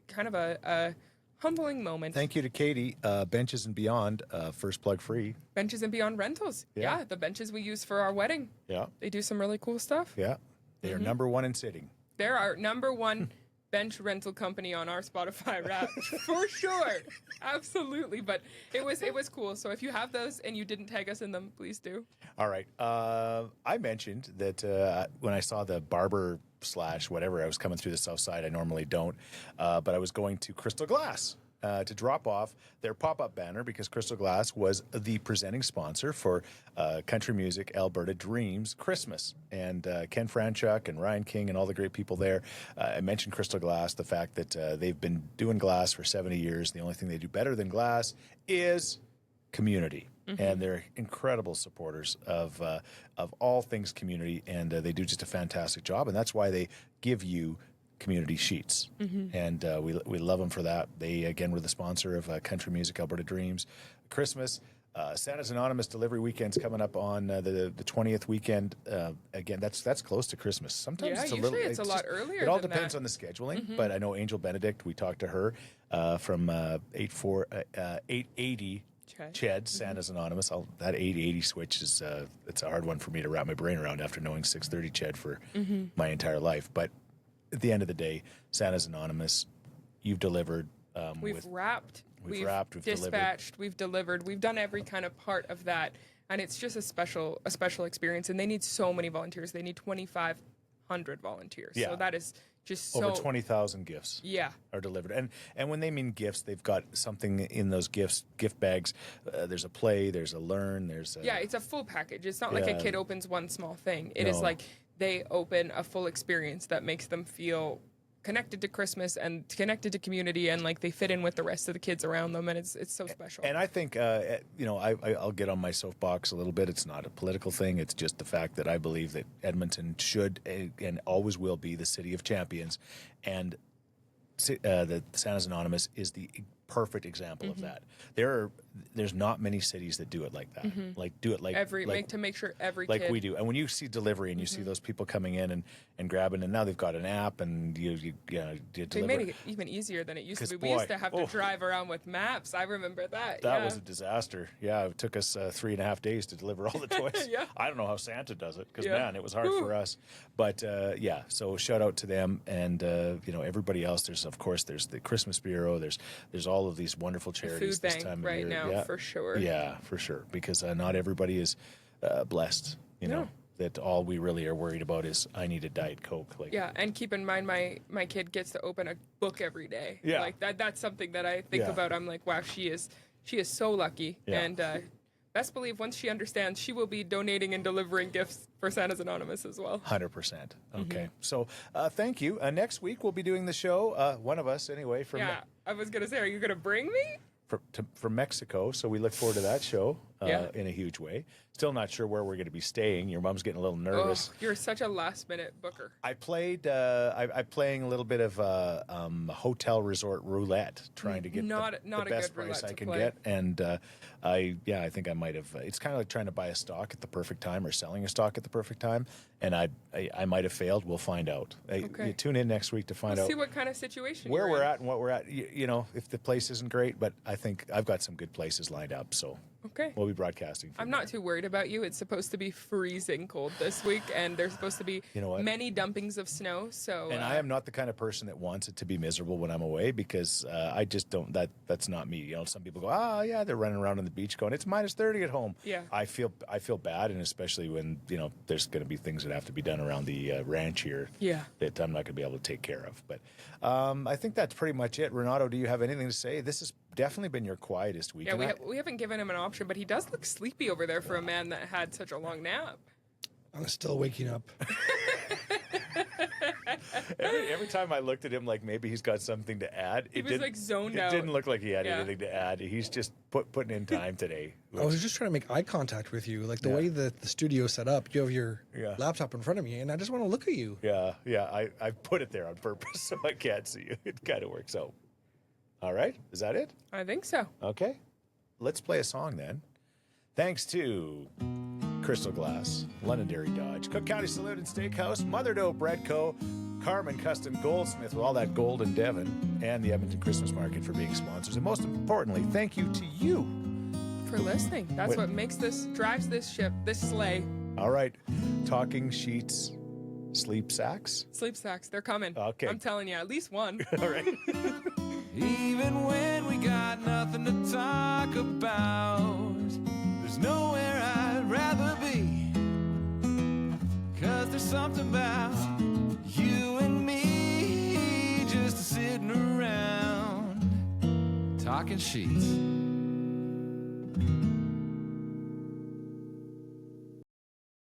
kind of a humbling moment. Thank you to Katie. Benches and Beyond, first plug free. Benches and Beyond Rentals. Yeah. Yeah, the benches we use for our wedding. Yeah. They do some really cool stuff. Yeah. They are Mm-hmm. number 1 in sitting. They're our number 1 bench rental company on our Spotify Wrapped for sure. Absolutely. But it was cool. So if you have those and you didn't tag us in them, please do. All right. I mentioned that when I saw the barber / whatever, I was coming through the south side. I normally don't. But I was going to Crystal Glass to drop off their pop-up banner because Crystal Glass was the presenting sponsor for Country Music Alberta Dreams Christmas. And Ken Franchuk and Ryan King and all the great people there. I mentioned Crystal Glass, the fact that they've been doing glass for 70 years. The only thing they do better than glass is community. And they're incredible supporters of all things community, and they do just a fantastic job. And that's why they give you community sheets, and we love them for that. They again were the sponsor of Country Music Alberta Dreams Christmas. Santa's Anonymous delivery weekend's coming up on the 20th weekend. Again, that's close to Christmas. Sometimes Yeah, it's a usually little. it's a lot earlier It all than depends that. on the scheduling, but I know Angel Benedict. We talked to her from 880. Ched, Santa's Anonymous. That 880 switch is it's a hard one for me to wrap my brain around after knowing 630 Ched for my entire life. But at the end of the day, Santa's Anonymous, you've delivered. We've wrapped, we've wrapped, we've dispatched, we've delivered, we've done every kind of part of that, and it's just a special experience. And they need so many volunteers. They need 2,500 volunteers. Yeah. So that is just so over 20,000 gifts. Yeah. Are delivered, and when they mean gifts, they've got something in those gift bags. There's a play, there's a learn, there's a, Yeah, it's a full package. It's not like a Yeah. kid opens one small thing. It is No. like they open a full experience that makes them feel connected to Christmas and connected to community, and like they fit in with the rest of the kids around them, and it's so special. And I think, I'll get on my soapbox a little bit. It's not a political thing. It's just the fact that I believe that Edmonton should and always will be the city of champions. And the Santa's Anonymous is the perfect example of that. There's not many cities that do it like that. Like do it like to make sure every like kid. we do. And when you see delivery and you see those people coming in and grabbing, and now they've got an app and you They deliver. made it even easier than it used to 'Cause be. We used boy, to have to drive around with maps. I remember that. That was a disaster. Yeah, it took us 3.5 days to deliver all the toys. Yeah. I don't know how Santa does it because, Yeah. man, it was hard for us. But, yeah, so shout out to them and, everybody else. There's the Christmas Bureau. There's all of these wonderful charities food this bank time of right year. now, Yeah. for sure. Yeah, for sure. Because not everybody is blessed, No. that all we really are worried about is I need a Diet Coke. Like, Yeah, and keep in mind my kid gets to open a book every day. Yeah. Like that's something that I think Yeah. about. I'm like, wow, she is so lucky. Yeah. And best believe once she understands, she will be donating and delivering gifts for Santa's Anonymous as well. 100%. Okay. So thank you. Next week we'll be doing the show, one of us anyway, from Yeah, I was gonna say, are you gonna bring me? from Mexico, so we look forward to that show Yeah. in a huge way. Still not sure where we're going to be staying. Your mom's getting a little nervous. Oh, you're such a last minute booker. I played. I'm playing a little bit of hotel resort roulette, trying to get Not the a best good price roulette I to can play. get. And I think I might have. It's kind of like trying to buy a stock at the perfect time or selling a stock at the perfect time. And I might have failed. We'll find out. Okay. You tune in next week to find We'll out see what kind of situation where you're we're in. at and what we're at. If the place isn't great, but I think I've got some good places lined up. So Okay. we'll be broadcasting. From I'm not too worried about you. It's supposed to be freezing cold this week, and there's supposed to be You know what? many dumpings of snow. So And I am not the kind of person that wants it to be miserable when I'm away because I just don't. That's not me. Some people go, yeah, they're running around on the beach going, it's minus 30 at home. Yeah. I feel bad, and especially when there's going to be things that have to be done around the ranch here. Yeah. That I'm not going to be able to take care of. But I think that's pretty much it. Renato, do you have anything to say? This has definitely been your quietest week. Yeah, And we haven't given him an option, but he does look sleepy over there for a man that had such a long nap. I'm still waking up. Every time I looked at him, like maybe he's got something to add. He was, like, zoned It out. didn't look like he had Yeah. anything to add. He's just putting in time today. I was just trying to make eye contact with you. Like the Yeah. way that the studio's set up, you have your Yeah. laptop in front of me, and I just want to look at you. Yeah. I put it there on purpose so I can't see you. It kind of works out. All right. Is that it? I think so. Okay. Let's play a song then. Thanks to Crystal Glass, Londonderry Dodge, Cook County Saloon and Steakhouse, Mother Dough Bread Co., Carmen Custom Goldsmith with all that gold in Devon, and the Edmonton Christmas Market for being sponsors. And most importantly, thank you to you. For listening. That's Wait. what drives this ship, this sleigh. All right. Talking sheets, sleep sacks. Sleep sacks, they're coming. Okay. I'm telling you, at least one. All right. Even when we got nothing to talk about, there's nowhere I'd rather be. 'Cause there's something about you and me just sitting around talking sheets.